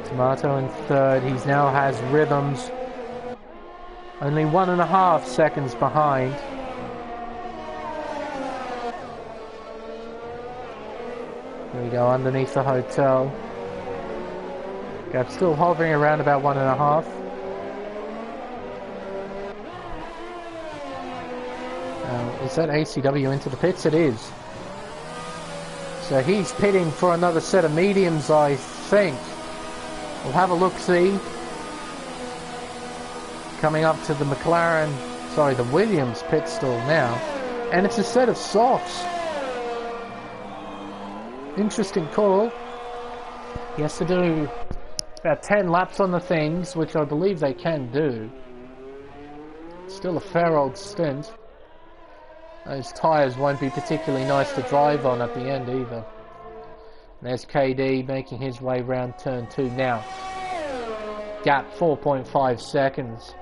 Tomato in third, he now has Rhythms only 1.5 seconds behind. Here we go, underneath the hotel. Gap still hovering around about 1.5. Is that ACW into the pits? It is. So he's pitting for another set of mediums, I think. We'll have a look-see. Coming up to the the Williams pit stall now. And it's a set of softs. Interesting call. He has to do about 10 laps on the things, which I believe they can do. Still a fair old stint. Those tyres won't be particularly nice to drive on at the end either. And there's KD making his way round turn 2 now. Gap 4.5 seconds.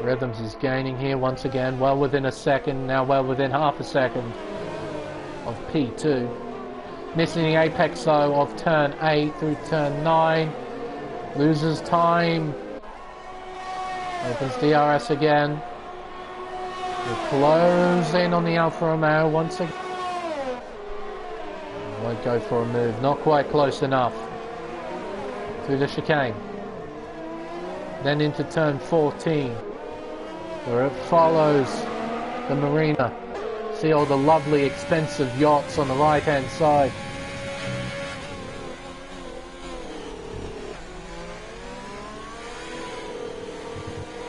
Rhythms is gaining here once again, well within a second, now well within half a second of P2. Missing the apex though of turn 8 through turn 9. Loses time. Opens DRS again. We'll close in on the Alfa Romeo once again. Won't go for a move, not quite close enough. Through the chicane. Then into turn 14. Where it follows the marina. See all the lovely expensive yachts on the right hand side.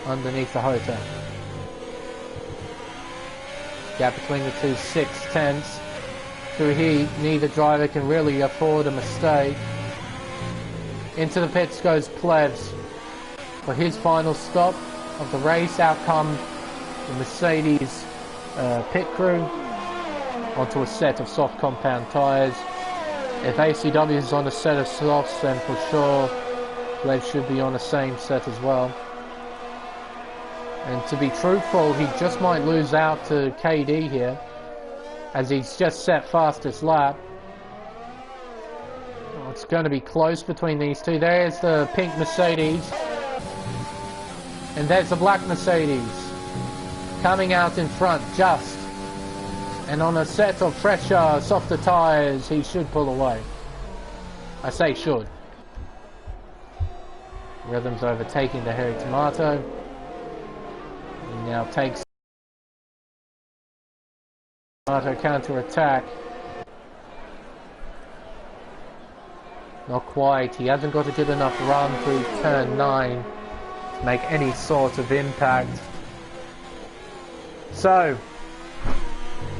Underneath the hotel. Gap between the two 6/10ths. Through heat, neither driver can really afford a mistake. Into the pits goes Plebs for his final stop of the race. Out come the Mercedes pit crew onto a set of soft compound tyres. If ACW is on a set of softs, then for sure Plebs should be on the same set as well. And to be truthful, he just might lose out to KD here, as he's just set fastest lap. Oh, it's going to be close between these two. There's the pink Mercedes. And there's the black Mercedes. Coming out in front, just. And on a set of fresher, softer tyres, he should pull away. I say should. Rhythms overtaking the Hairy Tomato. He now takes Tomato counter-attack. Not quite. He hasn't got a good enough run through turn 9 to make any sort of impact. So,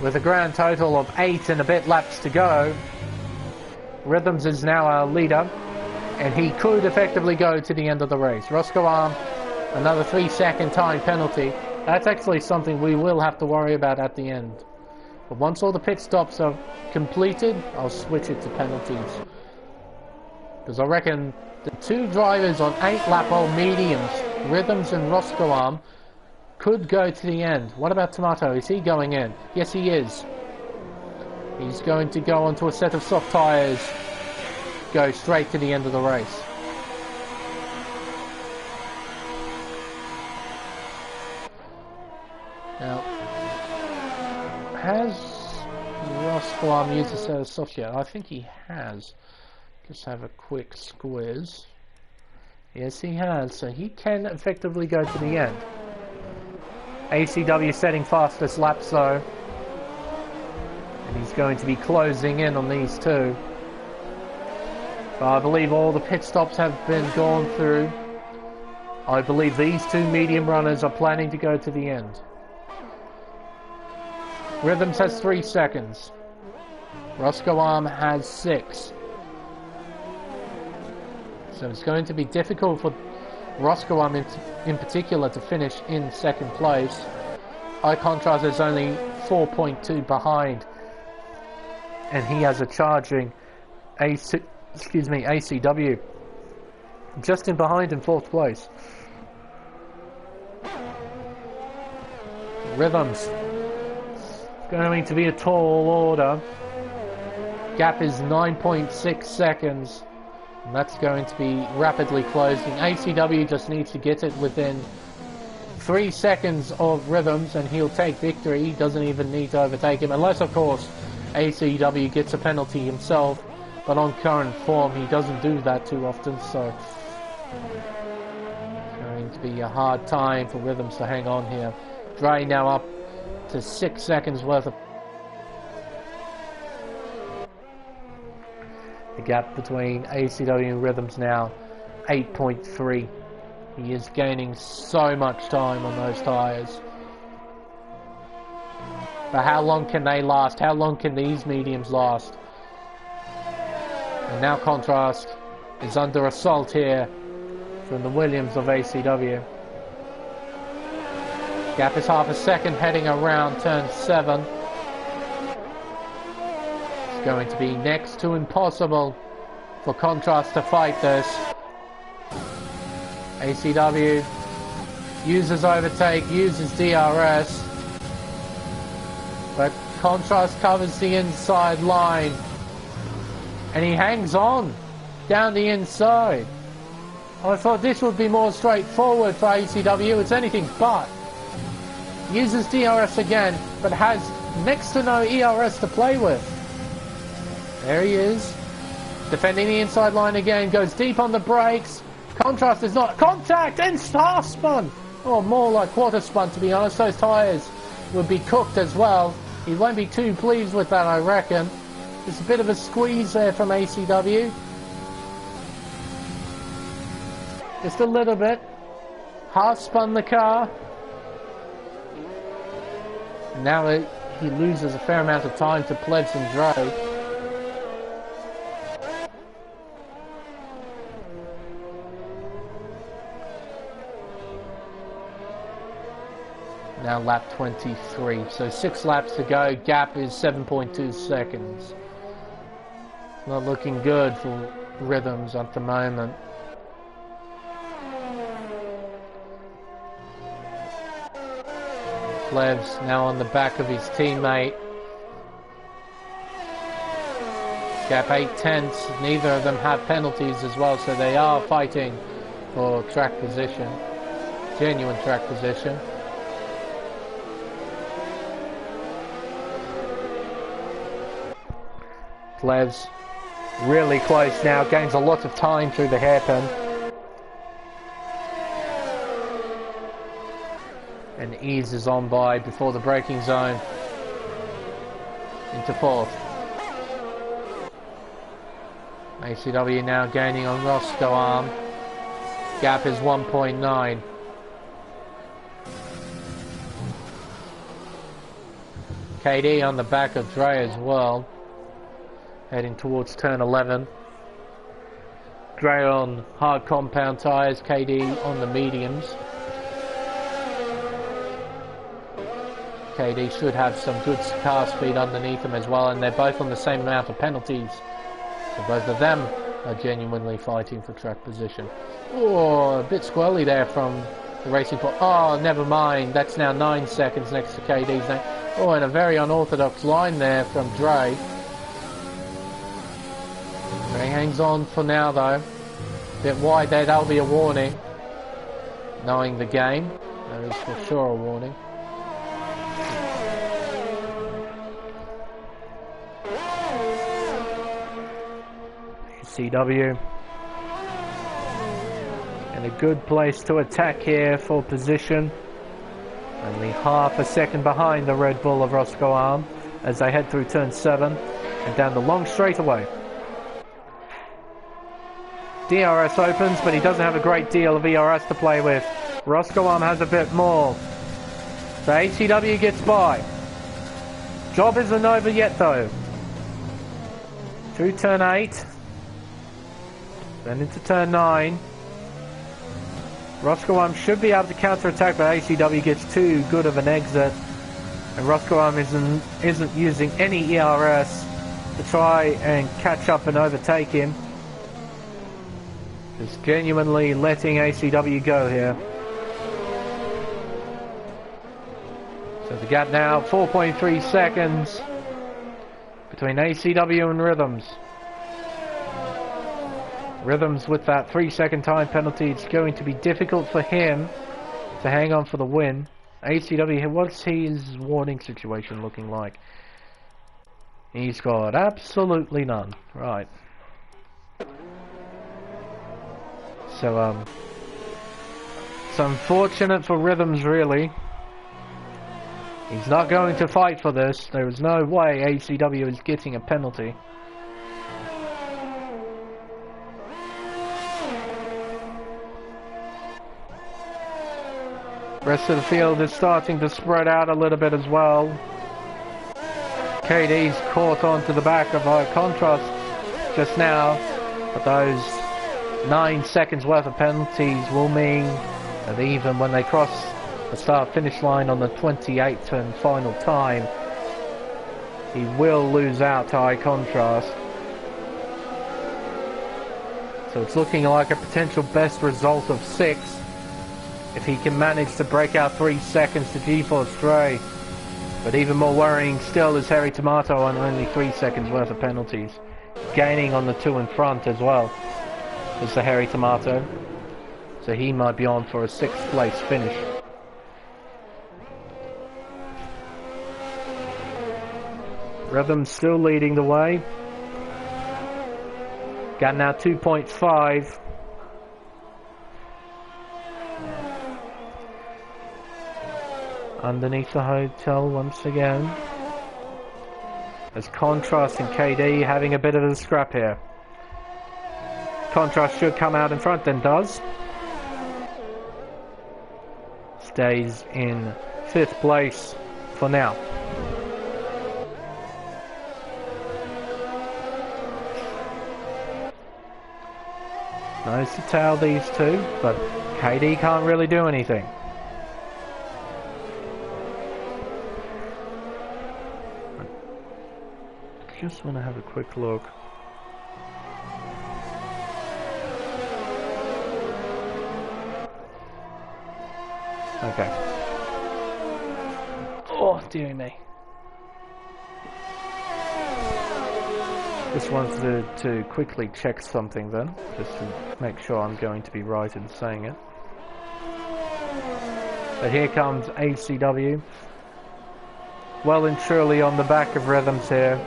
with a grand total of 8 and a bit laps to go, Rhythms is now our leader, and he could effectively go to the end of the race. Roscoe Arm, another 3-second time penalty. That's actually something we will have to worry about at the end. But once all the pit stops are completed, I'll switch it to penalties. Because I reckon the two drivers on 8-lap-old mediums, Rhythms and Roscoe Arm, could go to the end. What about Tomato? Is he going in? Yes, he is. He's going to go onto a set of soft tyres, go straight to the end of the race. Now, has Roscoe Arm used a set of soft yet? I think he has. Just have a quick squiz. Yes, he has, so he can effectively go to the end. ACW setting fastest laps though. And he's going to be closing in on these two. But I believe all the pit stops have been gone through. I believe these two medium runners are planning to go to the end. Rhythms has 3 seconds. Roscoe Arm has 6. So it's going to be difficult for Roscoe Arm in particular to finish in second place. High Contrast is only 4.2 behind. And he has a charging ACW just in behind in 4th place. Rhythms going to be a tall order. Gap is 9.6 seconds, and that's going to be rapidly closing. ACW just needs to get it within 3 seconds of Rhythms and he'll take victory. He doesn't even need to overtake him, unless of course ACW gets a penalty himself, but on current form he doesn't do that too often, so it's going to be a hard time for Rhythms to hang on here. Dre now up to 6 seconds worth of the gap between ACW and Rhythms now 8.3. He is gaining so much time on those tyres. But how long can they last? How long can these mediums last? And now Contrast is under assault here from the Williams of ACW. Gap is half a second heading around turn 7. It's going to be next to impossible for Contrast to fight this. ACW uses overtake, uses DRS, but Contrast covers the inside line and he hangs on down the inside. I thought this would be more straightforward for ACW. It's anything but. Uses DRS again, but has next to no ERS to play with. There he is, defending the inside line again, goes deep on the brakes. Contrast is not contact and half spun, or more like quarter spun to be honest. Those tyres would be cooked as well. He won't be too pleased with that, I reckon. There's a bit of a squeeze there from ACW, just a little bit. Half spun the car. Now he loses a fair amount of time to Plebs and Dre. Now lap 23, so 6 laps to go. Gap is 7.2 seconds. Not looking good for Rhythms at the moment. Plebs now on the back of his teammate. Gap 8/10. Neither of them have penalties as well, so they are fighting for track position. Genuine track position. Plebs really close now, gains a lot of time through the hairpin. And eases on by before the braking zone into 4th. ACW now gaining on Roscoe Arm. Gap is 1.9. KD on the back of Dre as well, heading towards turn 11. Dre on hard compound tyres, KD on the mediums. KD should have some good car speed underneath them as well, and they're both on the same amount of penalties. So both of them are genuinely fighting for track position. Oh, a bit squirrely there from the racing point. Oh, never mind. That's now 9 seconds next to KD's name. Oh, and a very unorthodox line there from Dre. Dre hangs on for now though. Bit wide there, that'll be a warning. Knowing the game, that is for sure a warning. CW in a good place to attack here for position. Only half a second behind the Red Bull of Roscoe Arm as they head through turn 7 and down the long straightaway. DRS opens, but he doesn't have a great deal of ERS to play with. Roscoe Arm has a bit more. So ACW gets by. Job isn't over yet though. Through turn 8. Then into turn 9. Roscoe Arm should be able to counter-attack, but ACW gets too good of an exit. And Roscoe Arm isn't using any ERS to try and catch up and overtake him. Just genuinely letting ACW go here. So the gap now, 4.3 seconds between ACW and Rhythms. Rhythms with that 3-second time penalty, it's going to be difficult for him to hang on for the win. ACW, what's his warning situation looking like? He's got absolutely none. Right. So, it's unfortunate for Rhythms, really. He's not going to fight for this. There is no way ACW is getting a penalty. Rest of the field is starting to spread out a little bit as well. KD's caught onto the back of our contrast just now, but those 9 seconds worth of penalties will mean that even when they cross the start-finish line on the 28th and final time, he will lose out to high contrast. So it's looking like a potential best result of 6 if he can manage to break out 3 seconds to GeForce Stray. But even more worrying still is Harry Tomato on only 3 seconds worth of penalties, gaining on the 2 in front as well as the Harry Tomato. So he might be on for a 6th place finish. Rhythm still leading the way. Got now 2.5. Underneath the hotel once again. There's Contrast and KD having a bit of a scrap here. Contrast should come out in front, then does. Stays in 5th place for now. Nose to tail these two, but KD can't really do anything. I just want to have a quick look. Okay. Oh, dear me. Just wanted to quickly check something then, just to make sure I'm going to be right in saying it. But here comes ACW. Well and truly on the back of Rhythms here.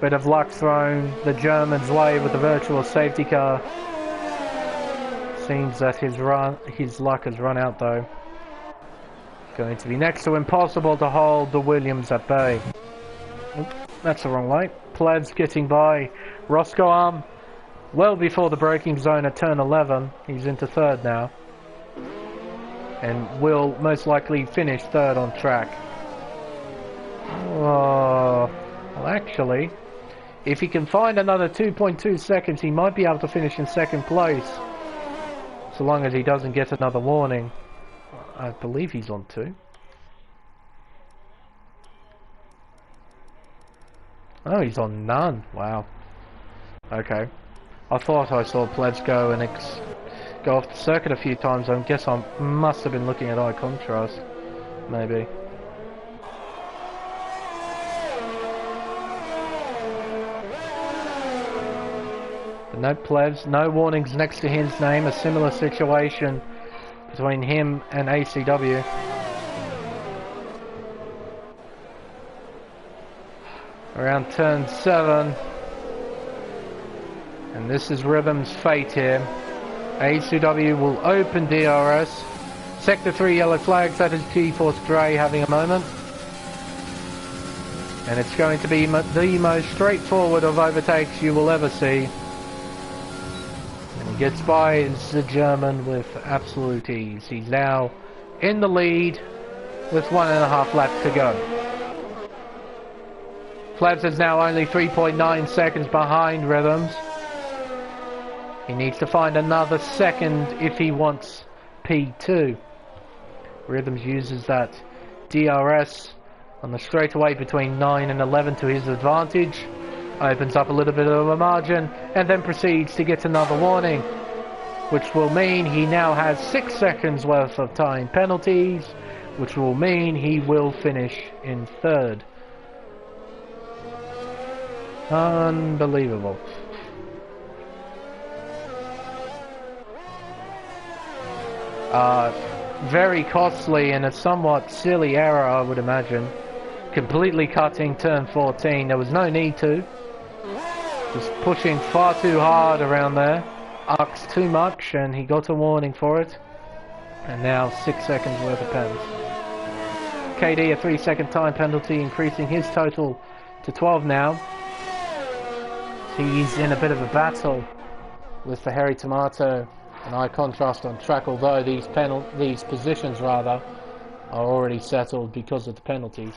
Bit of luck thrown the German's way with the virtual safety car. Seems that his luck has run out though. Going to be next to impossible to hold the Williams at bay. Oop, that's the wrong way. Plebs getting by Roscoe Arm well before the braking zone at turn 11. He's into 3rd now. And will most likely finish 3rd on track. Oh, well actually, if he can find another 2.2 seconds, he might be able to finish in 2nd place. So long as he doesn't get another warning. I believe he's on 2. Oh, he's on none. Wow. Okay. I thought I saw Plebs go and go off the circuit a few times. I guess I must have been looking at eye contrast. Maybe. But no Plebs, no warnings next to his name. A similar situation between him and ACW. Around turn 7. And this is Rhythm's fate here. HCW will open DRS. Sector 3 yellow flags, that is G-Force Dre having a moment. And it's going to be the most straightforward of overtakes you will ever see. And he gets by the German with absolute ease. He's now in the lead with 1.5 laps to go. Plebs is now only 3.9 seconds behind Rhythms. He needs to find another second if he wants P2. Rhythms uses that DRS on the straightaway between 9 and 11 to his advantage. Opens up a little bit of a margin and then proceeds to get another warning, which will mean he now has 6 seconds worth of time penalties, which will mean he will finish in third. Unbelievable. Very costly and a somewhat silly error, I would imagine. Completely cutting turn 14. There was no need to. Just pushing far too hard around there. Arcs too much and he got a warning for it. And now 6 seconds worth of penalty. KD a 3-second time penalty, increasing his total to 12 now. He's in a bit of a battle with the Hairy Tomato and high contrast on track, although these positions rather are already settled because of the penalties.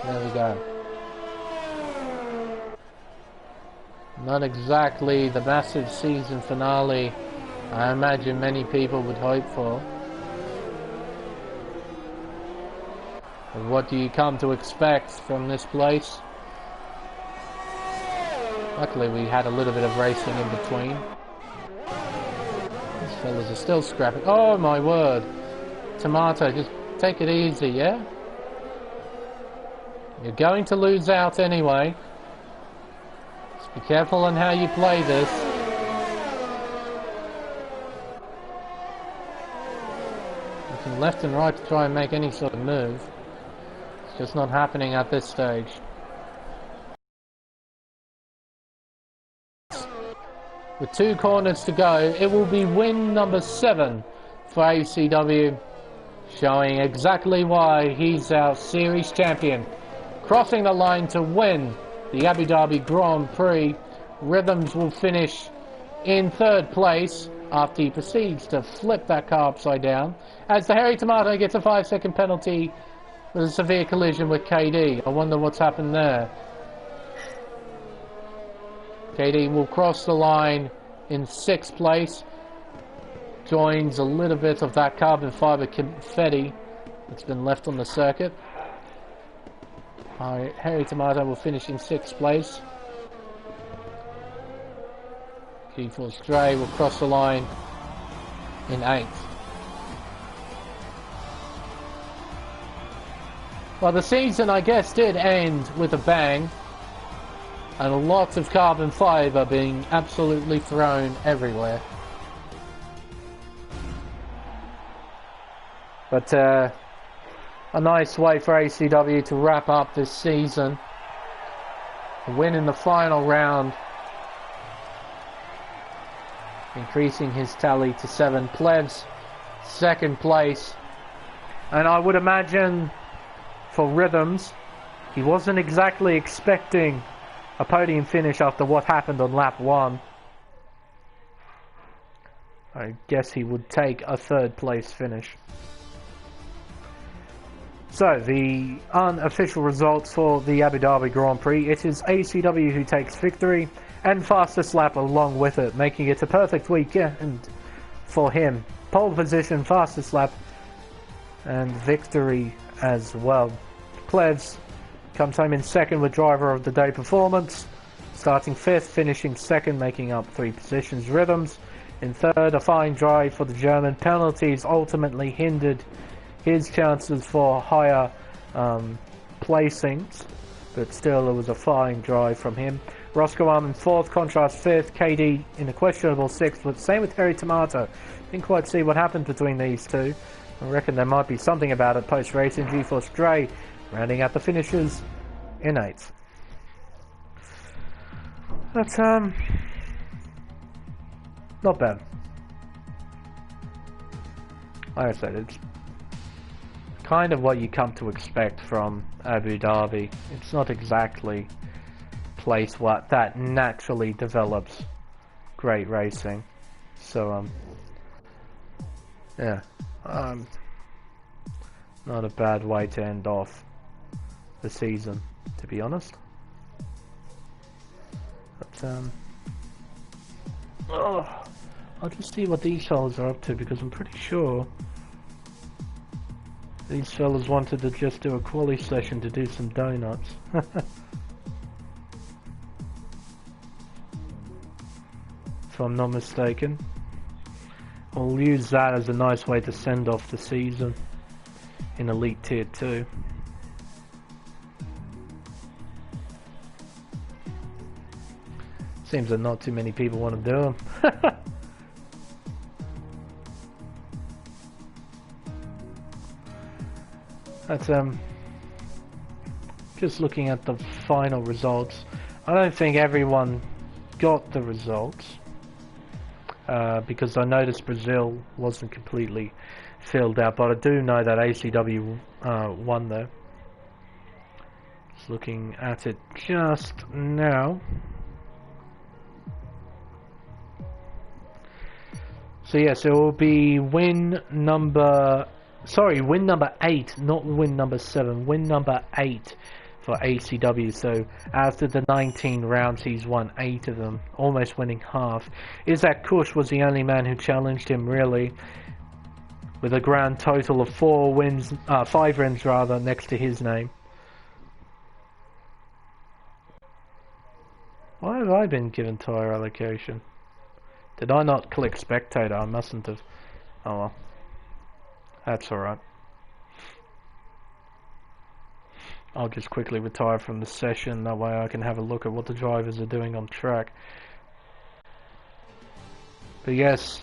There we go. Not exactly the massive season finale I imagine many people would hope for. But what do you come to expect from this place? Luckily we had a little bit of racing in between. These fellas are still scrapping. Oh my word! Tomato, just take it easy, yeah? You're going to lose out anyway. Just be careful on how you play this. Looking left and right to try and make any sort of move. It's just not happening at this stage. With 2 corners to go, it will be win number 7 for ACW, showing exactly why he's our series champion. Crossing the line to win the Abu Dhabi Grand Prix, Rhythms will finish in 3rd place after he proceeds to flip that car upside down, as the Hairy Tomato gets a 5-second penalty with a severe collision with KD. I wonder what's happened there. KD will cross the line in 6th place, joins a little bit of that carbon fibre confetti that's been left on the circuit. Hairy Tomato will finish in 6th place. G-Force Dre will cross the line in 8th. Well, the season, I guess, did end with a bang, and a lot of carbon fibre being absolutely thrown everywhere. But a nice way for ACW to wrap up this season. A win in the final round, increasing his tally to 7. Plebs, 2nd place. And I would imagine for Rhythms, he wasn't exactly expecting a podium finish after what happened on lap 1. I guess he would take a 3rd place finish. So, the unofficial results for the Abu Dhabi Grand Prix. It is ACW who takes victory, and fastest lap along with it, making it a perfect weekend for him. Pole position, fastest lap, and victory as well. Plebs comes home in 2nd with driver of the day performance, starting 5th, finishing 2nd, making up 3 positions. Rhythms in 3rd, a fine drive for the German. Penalties ultimately hindered his chances for higher placings, but still it was a fine drive from him. Roscoe Arm in 4th, Contrast 5th, KD in a questionable 6th, but same with Hairy Tomato. Didn't quite see what happened between these two. I reckon there might be something about it post-racing. GeForce Dre rounding out the finishes in 8th. That's, not bad. Like I said, it's kind of what you come to expect from Abu Dhabi. It's not exactly a place that naturally develops great racing. So, yeah, not a bad way to end off the season, to be honest. But, I'll just see what these fellas are up to, because I'm pretty sure these fellas wanted to just do a quali session to do some donuts. If I'm not mistaken. We'll use that as a nice way to send off the season in Elite Tier 2. Seems that not too many people want to do them. That's just looking at the final results. I don't think everyone got the results because I noticed Brazil wasn't completely filled out, but I do know that ACW won though. Just looking at it just now. So yes, it will be win number 8, not win number 7, win number 8 for ACW. So after the 19 rounds, he's won 8 of them, almost winning half. Isaac Kush was the only man who challenged him, really, with a grand total of 5 wins rather, next to his name. Why have I been given tire allocation? Did I not click spectator? I mustn't have. Oh well. That's alright. I'll just quickly retire from the session, that way I can have a look at what the drivers are doing on track. But yes,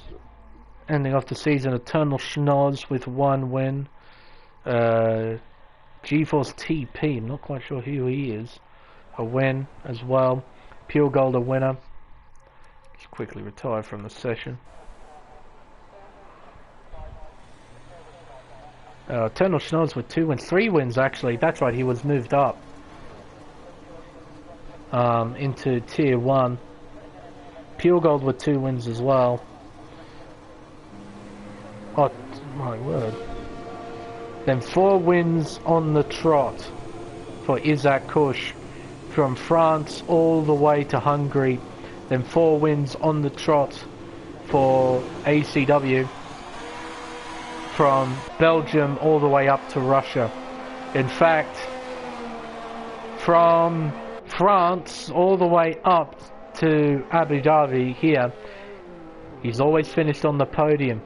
ending off the season, Eternal Schnoz with 1 win. GeForce TP, I'm not quite sure who he is. A win as well. Pure Gold a winner. Just quickly retire from the session. Eternal Schnoz with 2 wins, 3 wins actually. That's right, he was moved up into Tier 1. Pure Gold with 2 wins as well. Oh my word. Then 4 wins on the trot for Isaac Kush, from France all the way to Hungary. Then 4 wins on the trot for ACW, from Belgium all the way up to Russia. In fact, from France all the way up to Abu Dhabi here, he's always finished on the podium.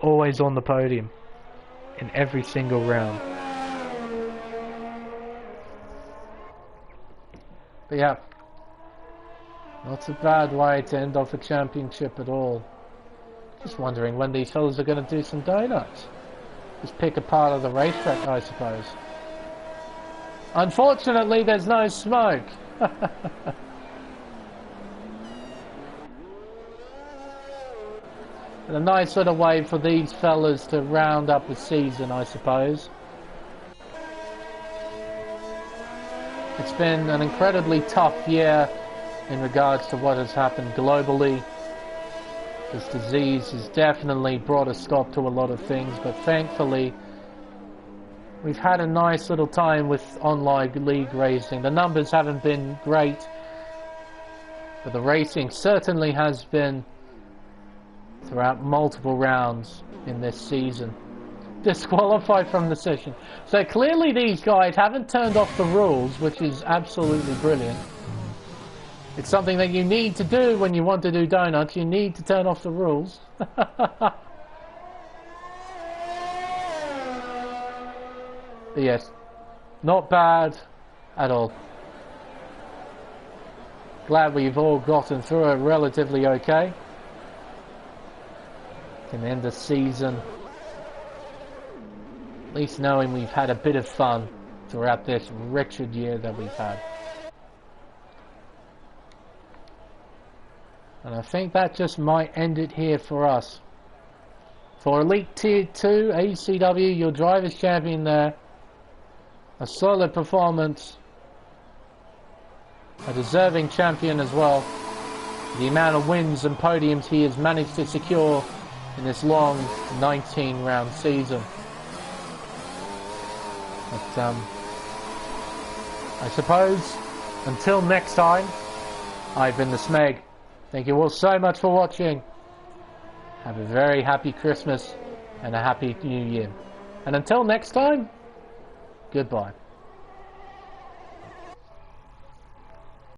Always on the podium in every single round. But yeah, not a bad way to end off a championship at all. Just wondering when these fellas are going to do some donuts. Just pick a part of the racetrack, I suppose. Unfortunately, there's no smoke. And a nice sort of way for these fellas to round up the season, I suppose. It's been an incredibly tough year in regards to what has happened globally. This disease has definitely brought a stop to a lot of things, but thankfully we've had a nice little time with online league racing. The numbers haven't been great, but the racing certainly has been throughout multiple rounds in this season. Disqualified from the session. So clearly these guys haven't turned off the rules, which is absolutely brilliant. It's something that you need to do when you want to do donuts. You need to turn off the rules. But yes, not bad at all. Glad we've all gotten through it relatively okay. Can end the season At least knowing we've had a bit of fun throughout this wretched year that we've had. And I think that just might end it here for us. For Elite Tier 2, ACW, your Drivers' Champion there. A solid performance. A deserving champion as well. The amount of wins and podiums he has managed to secure in this long 19-round season. But I suppose until next time, I've been the Smeg. Thank you all so much for watching. Have a very happy Christmas and a happy New Year. And until next time, goodbye.